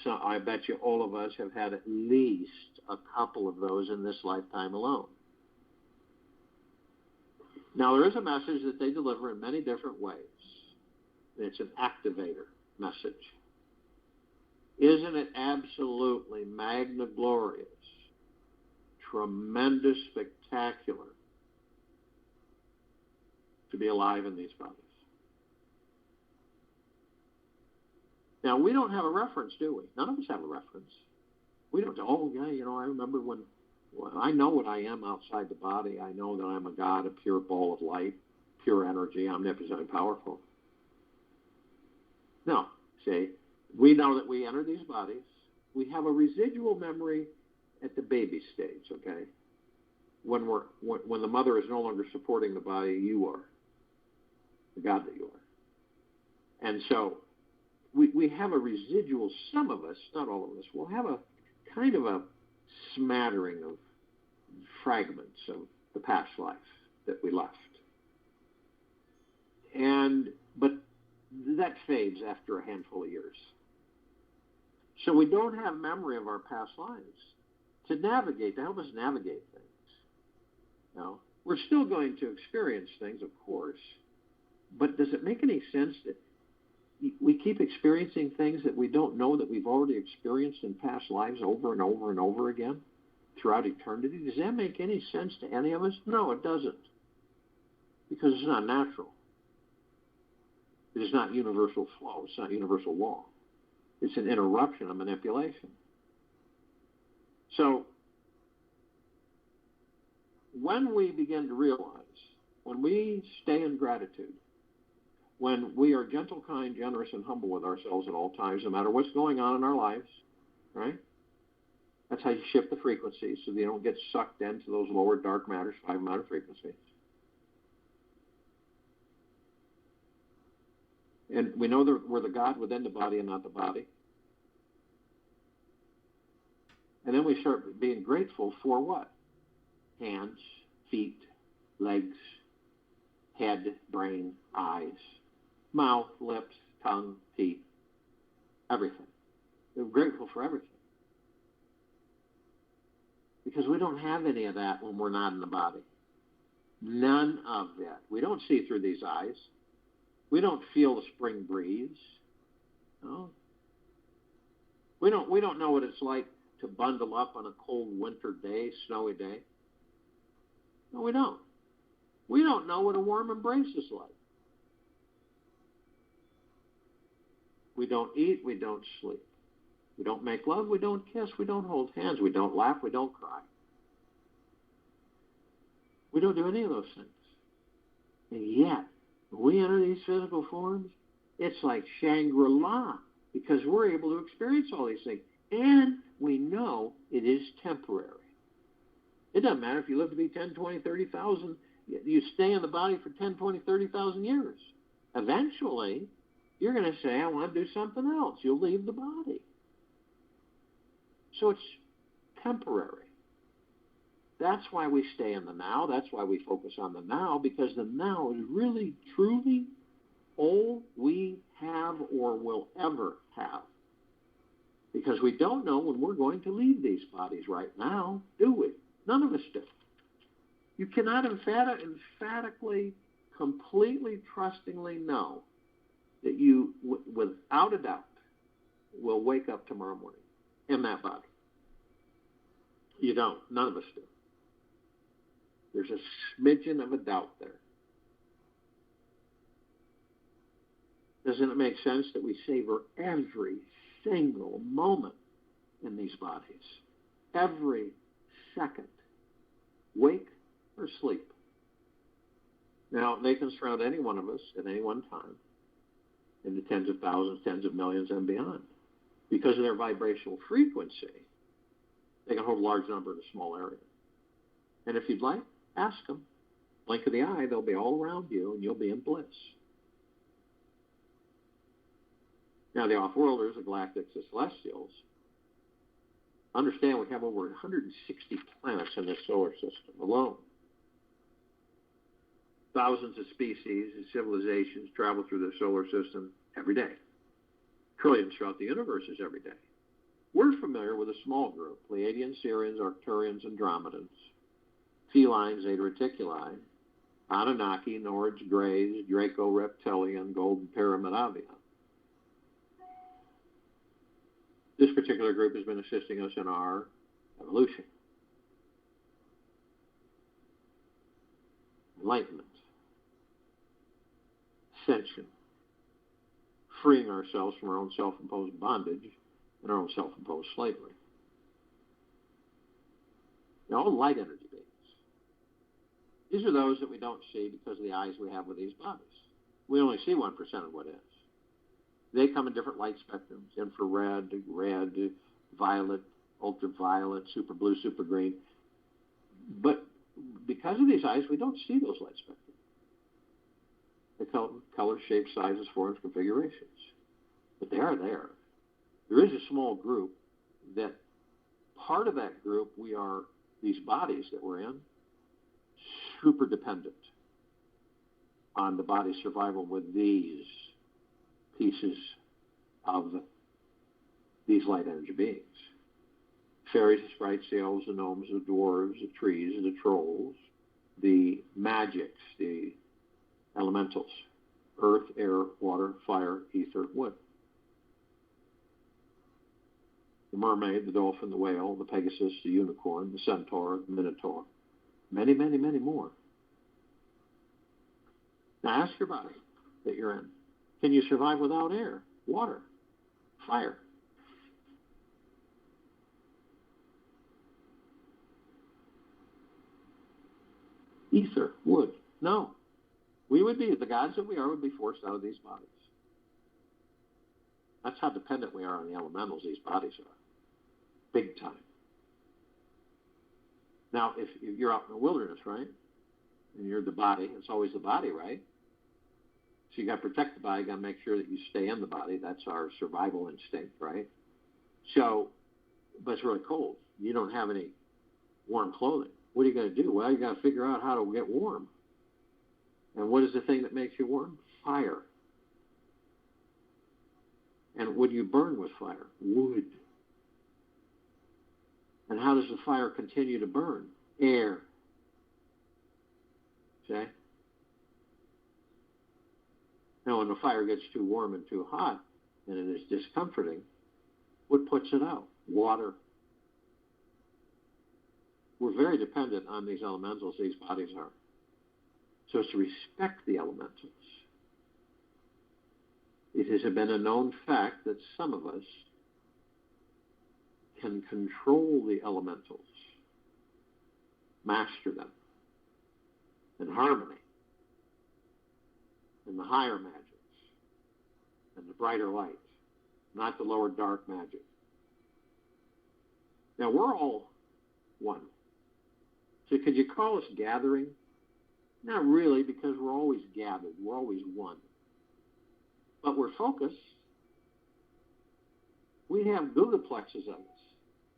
So I bet you all of us have had at least a couple of those in this lifetime alone. Now, there is a message that they deliver in many different ways. It's an activator message. Isn't it absolutely magna glorious, tremendous, spectacular to be alive in these bodies? Now, we don't have a reference, do we? None of us have a reference. We don't, oh, yeah, I remember when Well, I know what I am outside the body. I know that I'm a God, a pure ball of light, pure energy, omnipotent and powerful. No, see, we know that we enter these bodies. We have a residual memory at the baby stage, okay? When the mother is no longer supporting the body, you are the God that you are. And so we have a residual, some of us, not all of us, will have a kind of a smattering of fragments of the past life that we left. But that fades after a handful of years. So we don't have memory of our past lives to help us navigate things. Now, we're still going to experience things, of course, but does it make any sense that we keep experiencing things that we don't know that we've already experienced in past lives over and over and over again throughout eternity? Does that make any sense to any of us? No, it doesn't. Because it's not natural. It is not universal flow. It's not universal law. It's an interruption, a manipulation. So when we begin to realize, when we stay in gratitude, when we are gentle, kind, generous, and humble with ourselves at all times, no matter what's going on in our lives, right? That's how you shift the frequencies so that you don't get sucked into those lower dark matters, 5 matter frequencies. And we know that we're the God within the body and not the body. And then we start being grateful for what? Hands, feet, legs, head, brain, eyes, mouth, lips, tongue, teeth, everything. We're grateful for everything. Because we don't have any of that when we're not in the body. None of that. We don't see through these eyes. We don't feel the spring breeze. No. We don't know what it's like to bundle up on a cold winter day, snowy day. No, we don't. We don't know what a warm embrace is like. We don't eat, we don't sleep. We don't make love, we don't kiss, we don't hold hands, we don't laugh, we don't cry. We don't do any of those things. And yet, when we enter these physical forms, it's like Shangri-La, because we're able to experience all these things. And we know it is temporary. It doesn't matter if you live to be 10, 20, 30,000. You stay in the body for 10, 20, 30,000 years. Eventually, you're going to say, I want to do something else. You'll leave the body. So it's temporary. That's why we stay in the now. That's why we focus on the now, because the now is really, truly all we have or will ever have. Because we don't know when we're going to leave these bodies right now, do we? None of us do. You cannot emphatically, completely, trustingly know that you, without a doubt, will wake up tomorrow morning in that body. You don't. None of us do. There's a smidgen of a doubt there. Doesn't it make sense that we savor every single moment in these bodies? Every second. Wake or sleep. Now, they can surround any one of us at any one time into tens of thousands, tens of millions, and beyond. Because of their vibrational frequency, they can hold a large number in a small area. And if you'd like, ask them. Blink of the eye, they'll be all around you, and you'll be in bliss. Now, the off-worlders, the galactics, the celestials, understand we have over 160 planets in this solar system alone. Thousands of species and civilizations travel through the solar system every day. Trillions throughout the universes every day. We're familiar with a small group, Pleiadians, Sirians, Arcturians, Andromedans, Felines, Zeta Reticuli, Anunnaki, Nords, Greys, Draco Reptilian, Golden Pyramidavia. This particular group has been assisting us in our evolution. Enlightenment. Ascension. Freeing ourselves from our own self-imposed bondage and our own self-imposed slavery. all light energy beings. These are those that we don't see because of the eyes we have with these bodies. We only see 1% of what is. They come in different light spectrums: infrared, red, violet, ultraviolet, super blue, super green. But because of these eyes, we don't see those light spectrums. They come color, shape, sizes, forms, configurations. But they are there. There is a small group that, part of that group, we are, these bodies that we're in, super dependent on the body's survival with these pieces of these light energy beings. Fairies, the sprites, the elves, the gnomes, the dwarves, the trees, the trolls, the magics, the elementals: earth, air, water, fire, ether, wood. The mermaid, the dolphin, the whale, the pegasus, the unicorn, the centaur, the minotaur. Many, many, many more. Now ask your body that you're in, can you survive without air, water, fire? Ether, wood? No. We would be, the gods that we are, would be forced out of these bodies. That's how dependent we are on the elementals these bodies are. Big time. Now, if you're out in the wilderness, right, and you're the body, it's always the body, right? So you got to protect the body, you got to make sure that you stay in the body. That's our survival instinct, right? So, but it's really cold. You don't have any warm clothing. What are you going to do? Well, you got to figure out how to get warm. And what is the thing that makes you warm? Fire. And what do you burn with fire? Wood. And how does the fire continue to burn? Air. Okay? Now, when the fire gets too warm and too hot, and it is discomforting, what puts it out? Water. We're very dependent on these elementals, these bodies are. So it's to respect the elementals. It has been a known fact that some of us can control the elementals, master them, in harmony, in the higher magics, and the brighter light, not the lower dark magic. Now, we're all one. So could you call us gathering? Not really, because we're always gathered. We're always one. But we're focused. We have googleplexes of us,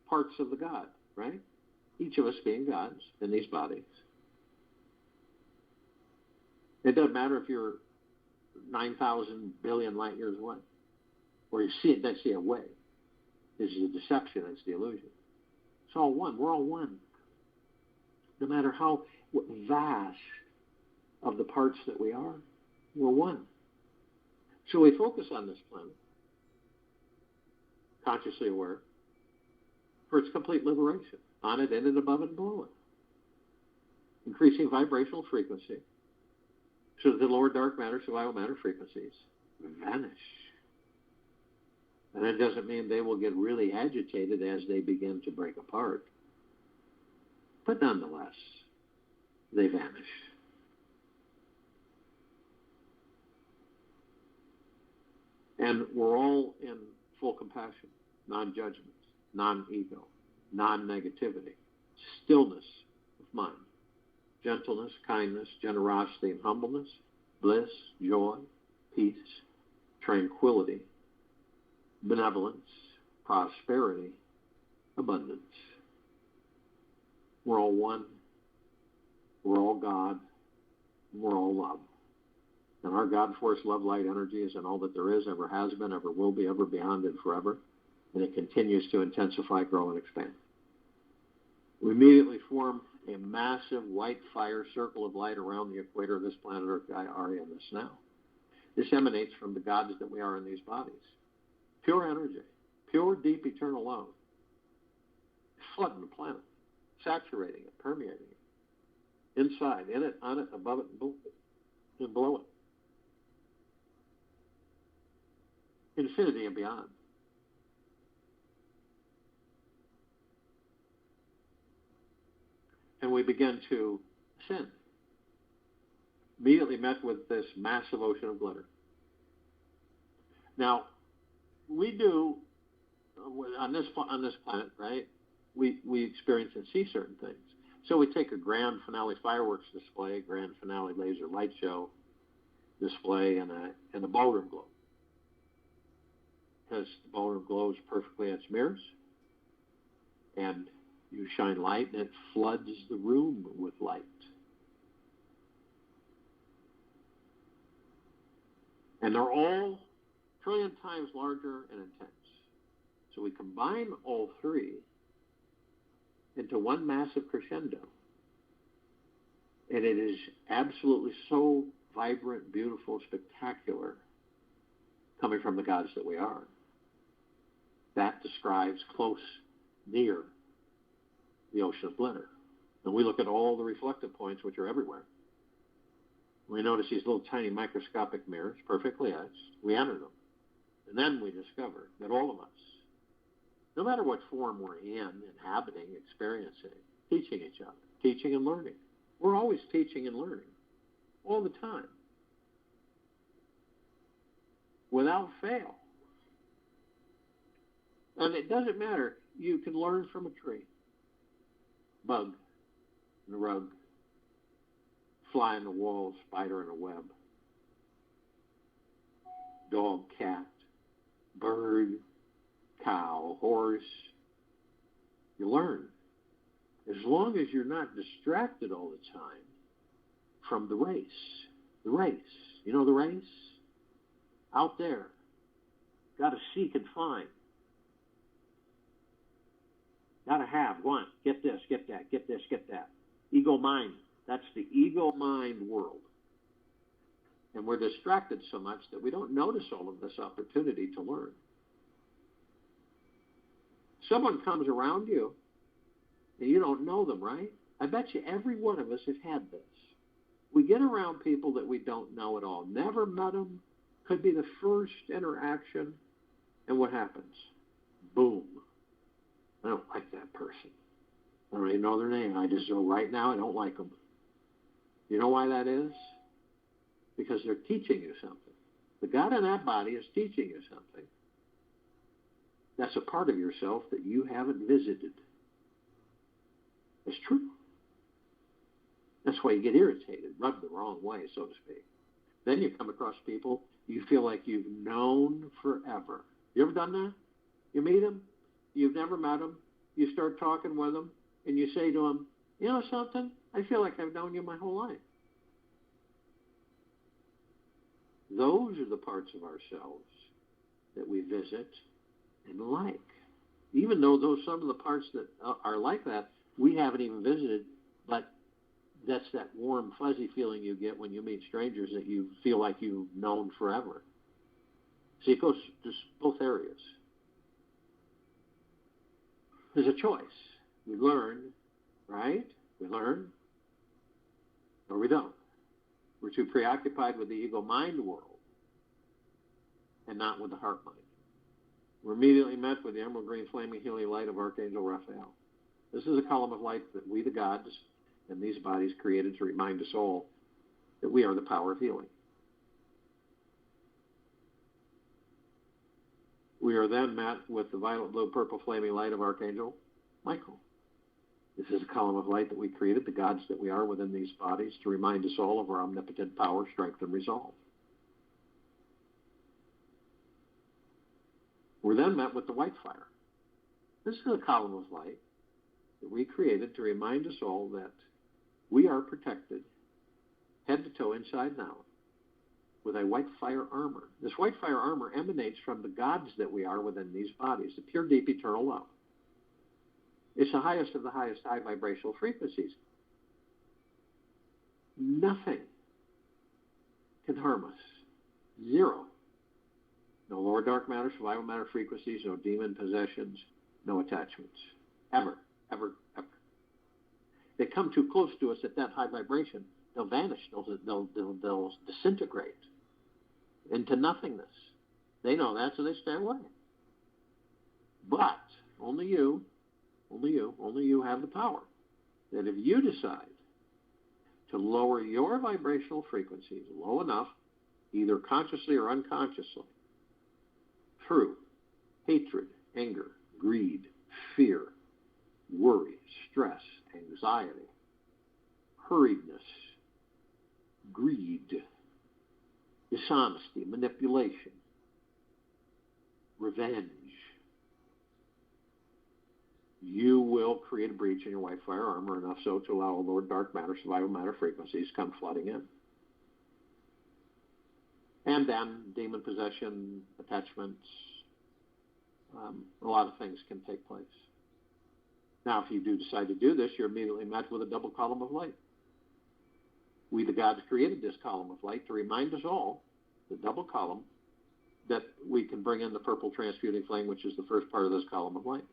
parts of the God, right? Each of us being gods in these bodies. It doesn't matter if you're 9,000 billion light years away, or you see it, don't see it away. This is a deception, it's the illusion. It's all one. We're all one. No matter how vast of the parts that we are, we're one. So we focus on this planet, consciously aware, for its complete liberation, on it, in it, above it, and below it. Increasing vibrational frequency, so that the lower dark matter, survival matter frequencies vanish. And that doesn't mean they will get really agitated as they begin to break apart. But nonetheless, they vanish. And we're all in full compassion, non-judgment, non-ego, non-negativity, stillness of mind, gentleness, kindness, generosity, and humbleness, bliss, joy, peace, tranquility, benevolence, prosperity, abundance. We're all one. We're all God. We're all love. And our God force, love, light, energy is in all that there is, ever has been, ever will be, ever beyond, and forever. And it continues to intensify, grow, and expand. We immediately form a massive white fire circle of light around the equator of this planet Earth, Gaia, Arya, and this now. This emanates from the gods that we are in these bodies. Pure energy, pure, deep, eternal love, flooding the planet, saturating it, permeating it, inside, in it, on it, above it, and below it. Infinity and beyond. we begin to ascend. Immediately met with this massive ocean of glitter. Now, we do, on this planet, right, we experience and see certain things. So we take a grand finale fireworks display, grand finale laser light show display, and a ballroom globe. Because the ballroom glows perfectly at its mirrors, and you shine light, and it floods the room with light. And they're all a trillion times larger and intense. So we combine all three into one massive crescendo. And it is absolutely so vibrant, beautiful, spectacular, coming from the gods that we are. That describes close, near the ocean of glitter. And we look at all the reflective points, which are everywhere. We notice these little tiny microscopic mirrors, perfectly etched. We enter them. And then we discover that all of us, no matter what form we're in, inhabiting, experiencing, teaching each other, teaching and learning. We're always teaching and learning, all the time, without fail. And it doesn't matter. You can learn from a tree, bug in a rug, fly in the wall, spider in a web, dog, cat, bird, cow, horse. You learn. As long as you're not distracted all the time from the race. The race. You know the race? Out there. Got to seek and find. Got to have, want, get this, get that, get this, get that. Ego mind. That's the ego mind world. And we're distracted so much that we don't notice all of this opportunity to learn. Someone comes around you and you don't know them, right? I bet you every one of us have had this. We get around people that we don't know at all. Never met them. Could be the first interaction. And what happens? Boom. I don't like that person. I don't even know their name. I just know right now I don't like them. You know why that is? Because they're teaching you something. The God in that body is teaching you something. That's a part of yourself that you haven't visited. It's true. That's why you get irritated, rubbed the wrong way, so to speak. Then you come across people you feel like you've known forever. You ever done that? You meet them, you've never met them, you start talking with them, and you say to them, you know something? I feel like I've known you my whole life. Those are the parts of ourselves that we visit and like. Even though those some of the parts that are like that, we haven't even visited, but that's that warm, fuzzy feeling you get when you meet strangers that you feel like you've known forever. See, it goes to both areas. There's a choice. We learn, right? We learn, or we don't. We're too preoccupied with the ego mind world and not with the heart mind. We're immediately met with the emerald green flaming healing light of Archangel Raphael. This is a column of light that we, the gods, and these bodies created to remind us all that we are the power of healing. We are then met with the violet blue purple flaming light of Archangel Michael. This is a column of light that we created, the gods that we are within these bodies, to remind us all of our omnipotent power, strength, and resolve. We're then met with the white fire. This is a column of light that we created to remind us all that we are protected, head to toe, inside and out, with a white fire armor. This white fire armor emanates from the gods that we are within these bodies, the pure, deep, eternal love. It's the highest of the highest high vibrational frequencies. Nothing can harm us. Zero. No lower dark matter, survival matter frequencies, no demon possessions, no attachments. Ever, ever, ever. They come too close to us at that high vibration, they'll vanish, they'll disintegrate into nothingness. They know that, so they stay away. But only you have the power. that if you decide to lower your vibrational frequencies low enough, either consciously or unconsciously, through hatred, anger, greed, fear, worry, stress, anxiety, hurriedness, greed, dishonesty, manipulation, revenge, you will create a breach in your white fire armor, enough so to allow lower dark matter, survival matter frequencies come flooding in. And then demon possession, attachments, a lot of things can take place. Now, if you do decide to do this, you're immediately met with a double column of light. We, the gods, created this column of light to remind us all, the double column, that we can bring in the purple transmuting flame, which is the first part of this column of light.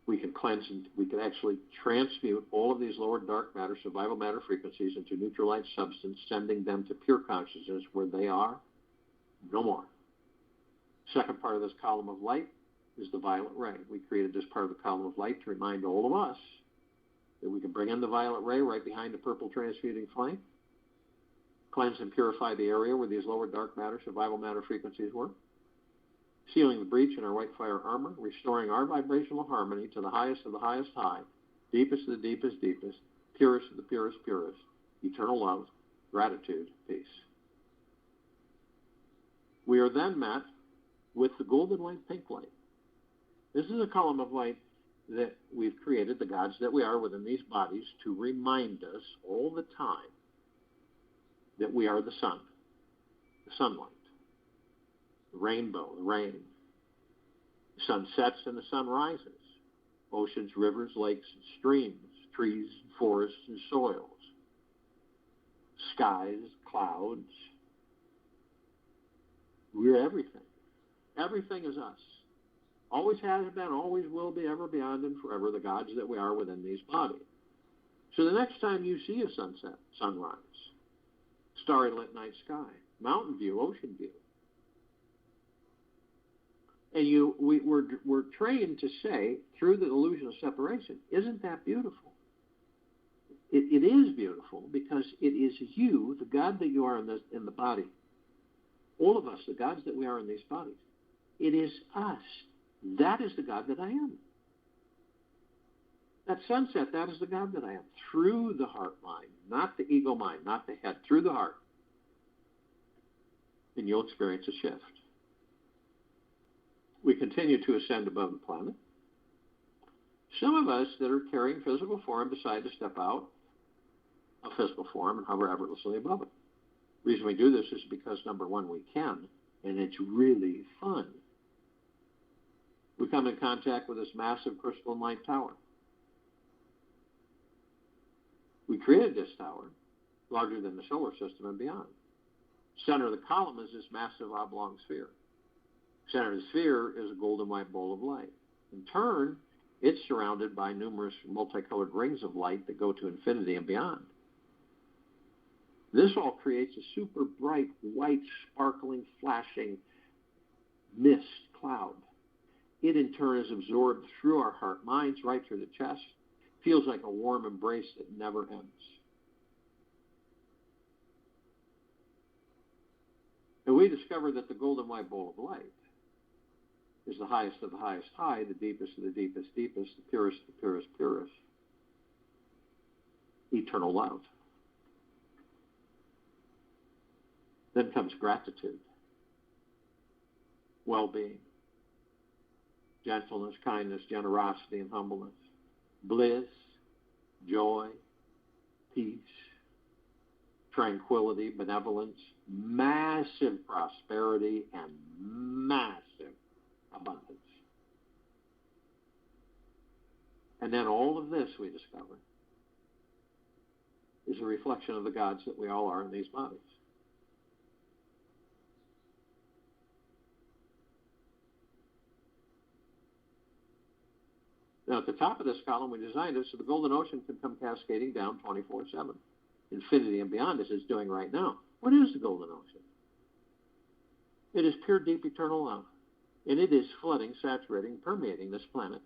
We can cleanse and we can actually transmute all of these lower dark matter, survival matter frequencies into neutral light substance, sending them to pure consciousness where they are no more. Second part of this column of light is the violet ray. We created this part of the column of light to remind all of us that we can bring in the violet ray right behind the purple transmuting flame, cleanse and purify the area where these lower dark matter, survival matter frequencies were, sealing the breach in our white fire armor, restoring our vibrational harmony to the highest of the highest high, deepest of the deepest deepest, purest of the purest purest, eternal love, gratitude, peace. We are then met with the golden white pink light. This is a column of light that we've created, the gods that we are within these bodies, to remind us all the time that we are the sun, the sunlight, the rainbow, the rain. The sun sets and the sun rises. Oceans, rivers, lakes, and streams, trees, forests, and soils, skies, clouds. We're everything. Everything is us. Always has been, always will be, ever, beyond, and forever, the gods that we are within these bodies. So the next time you see a sunset, sunrise, starry lit night sky, mountain view, ocean view, and we're trained to say, through the illusion of separation, isn't that beautiful? It is beautiful because it is you, the God that you are in the body. All of us, the gods that we are in these bodies. It is us. That is the God that I am. That sunset, that is the God that I am. Through the heart mind, not the ego mind, not the head, through the heart. And you'll experience a shift. We continue to ascend above the planet. Some of us that are carrying physical form decide to step out of physical form and hover effortlessly above it. The reason we do this is because, number one, we can, and it's really fun. We come in contact with this massive crystalline light tower. We created this tower, larger than the solar system and beyond. Center of the column is this massive oblong sphere. Center of the sphere is a golden white ball of light. In turn, it's surrounded by numerous multicolored rings of light that go to infinity and beyond. This all creates a super bright, white, sparkling, flashing mist cloud. It, in turn, is absorbed through our heart minds, right through the chest. Feels like a warm embrace that never ends. And we discover that the golden white ball of light is the highest of the highest high, the deepest of the deepest deepest, the purest of the purest purest. Eternal love. Then comes gratitude, well-being, gentleness, kindness, generosity, and humbleness, bliss, joy, peace, tranquility, benevolence, massive prosperity, and massive abundance. And then all of this, we discover, is a reflection of the gods that we all are in these bodies. Now, at the top of this column, we designed it so the golden ocean can come cascading down 24/7. Infinity and beyond, as it's doing right now. What is the golden ocean? It is pure, deep, eternal love. And it is flooding, saturating, permeating this planet.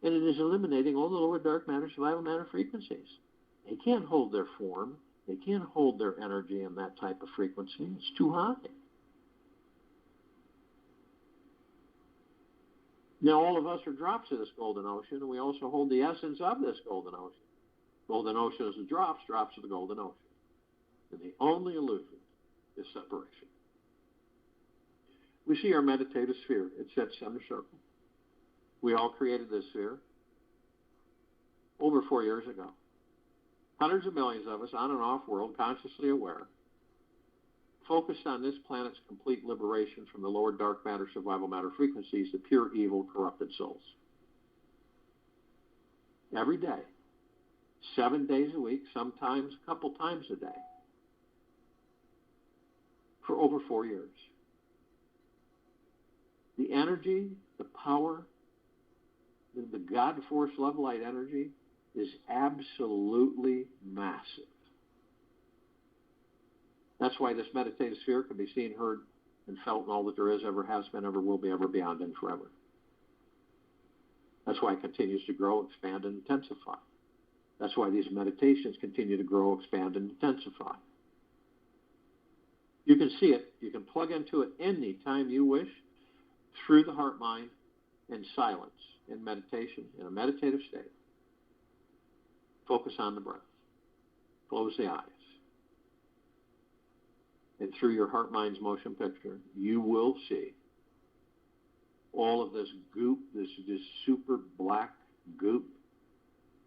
And it is eliminating all the lower dark matter, survival matter frequencies. They can't hold their form. They can't hold their energy in that type of frequency. It's too high. Now, all of us are drops of this golden ocean, and we also hold the essence of this golden ocean. Golden ocean is the drops of the golden ocean. And the only illusion is separation. We see our meditative sphere. It's that center circle. We all created this sphere over 4 years ago. Hundreds of millions of us, on and off world, consciously aware, focused on this planet's complete liberation from the lower dark matter, survival matter frequencies, the pure evil, corrupted souls. Every day, 7 days a week, sometimes a couple times a day, for over 4 years. The energy, the power, the God force love light energy is absolutely massive. That's why this meditative sphere can be seen, heard, and felt in all that there is, ever has been, ever will be, ever beyond, and forever. That's why it continues to grow, expand, and intensify. That's why these meditations continue to grow, expand, and intensify. You can see it. You can plug into it any time you wish through the heart mind in silence, in meditation, in a meditative state. Focus on the breath. Close the eyes. And through your heart mind's motion picture, you will see all of this goop, this super black goop.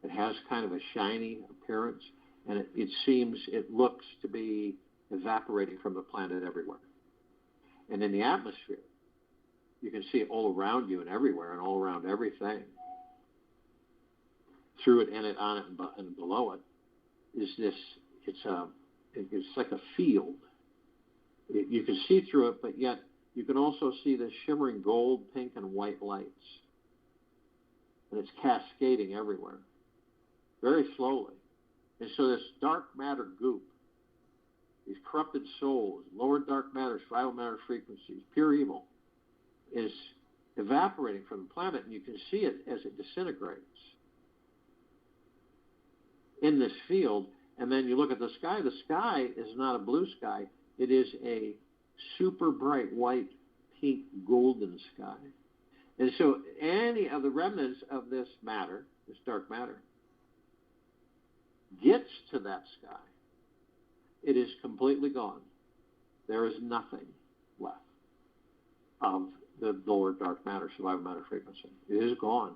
It has kind of a shiny appearance, and it looks to be evaporating from the planet everywhere. And in the atmosphere, you can see it all around you and everywhere and all around everything. Through it, in it, on it, and below it is this. It's like a field. You can see through it, but yet you can also see the shimmering gold, pink, and white lights. And it's cascading everywhere, very slowly. And so this dark matter goop, these corrupted souls, lower dark matter, survival matter frequencies, pure evil, is evaporating from the planet, and you can see it as it disintegrates in this field. And then you look at the sky. The sky is not a blue sky. It is a super bright white, pink, golden sky. And so any of the remnants of this matter, this dark matter, gets to that sky, it is completely gone. There is nothing left of the lower dark matter, survival matter frequency. It is gone.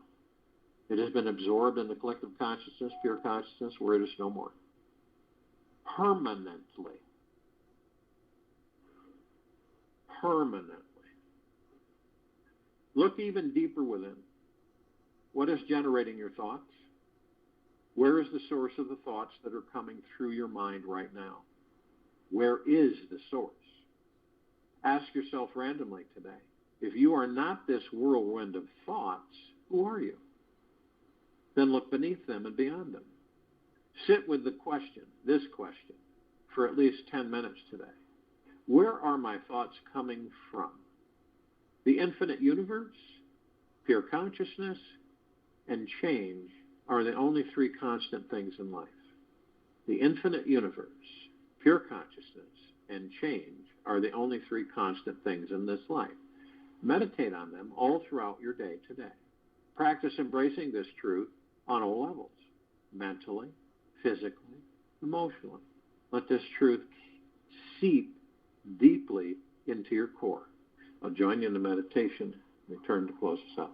It has been absorbed in the collective consciousness, pure consciousness, where it is no more. Permanently. Look even deeper within. What is generating your thoughts? Where is the source of the thoughts that are coming through your mind right now? Where is the source? Ask yourself randomly today. If you are not this whirlwind of thoughts, who are you? Then look beneath them and beyond them. Sit with the question, this question, for at least 10 minutes today. Where are my thoughts coming from? The infinite universe, pure consciousness, and change are the only three constant things in life. The infinite universe, pure consciousness, and change are the only three constant things in this life. Meditate on them all throughout your day today. Practice embracing this truth on all levels, mentally, physically, emotionally. Let this truth seep deeply into your core. I'll join you in the meditation. Return to close us out.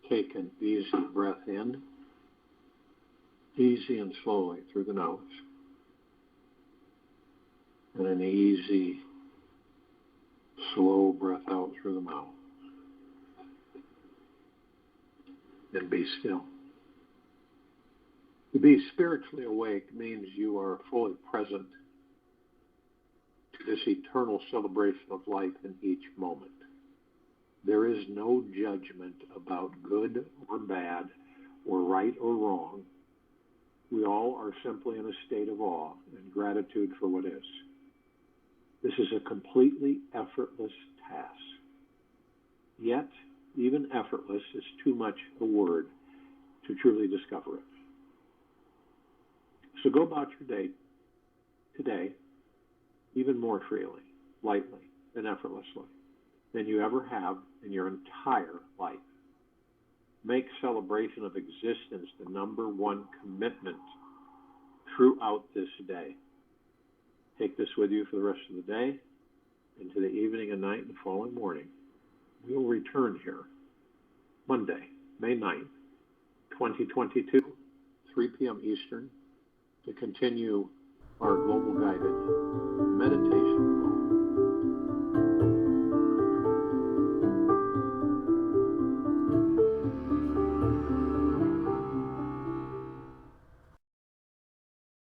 Take an easy breath in, easy and slowly through the nose, and an easy, slow breath out through the mouth. And be still. To be spiritually awake means you are fully present to this eternal celebration of life in each moment. There is no judgment about good or bad, or right or wrong. We all are simply in a state of awe and gratitude for what is. This is a completely effortless task. Yet, even effortless is too much a word to truly discover it. So go about your day today even more freely, lightly, and effortlessly than you ever have in your entire life. Make celebration of existence the number one commitment throughout this day. Take this with you for the rest of the day, into the evening and night and the following morning. We will return here Monday, May 9th, 2022, 3 p.m. Eastern, to continue our global guided meditation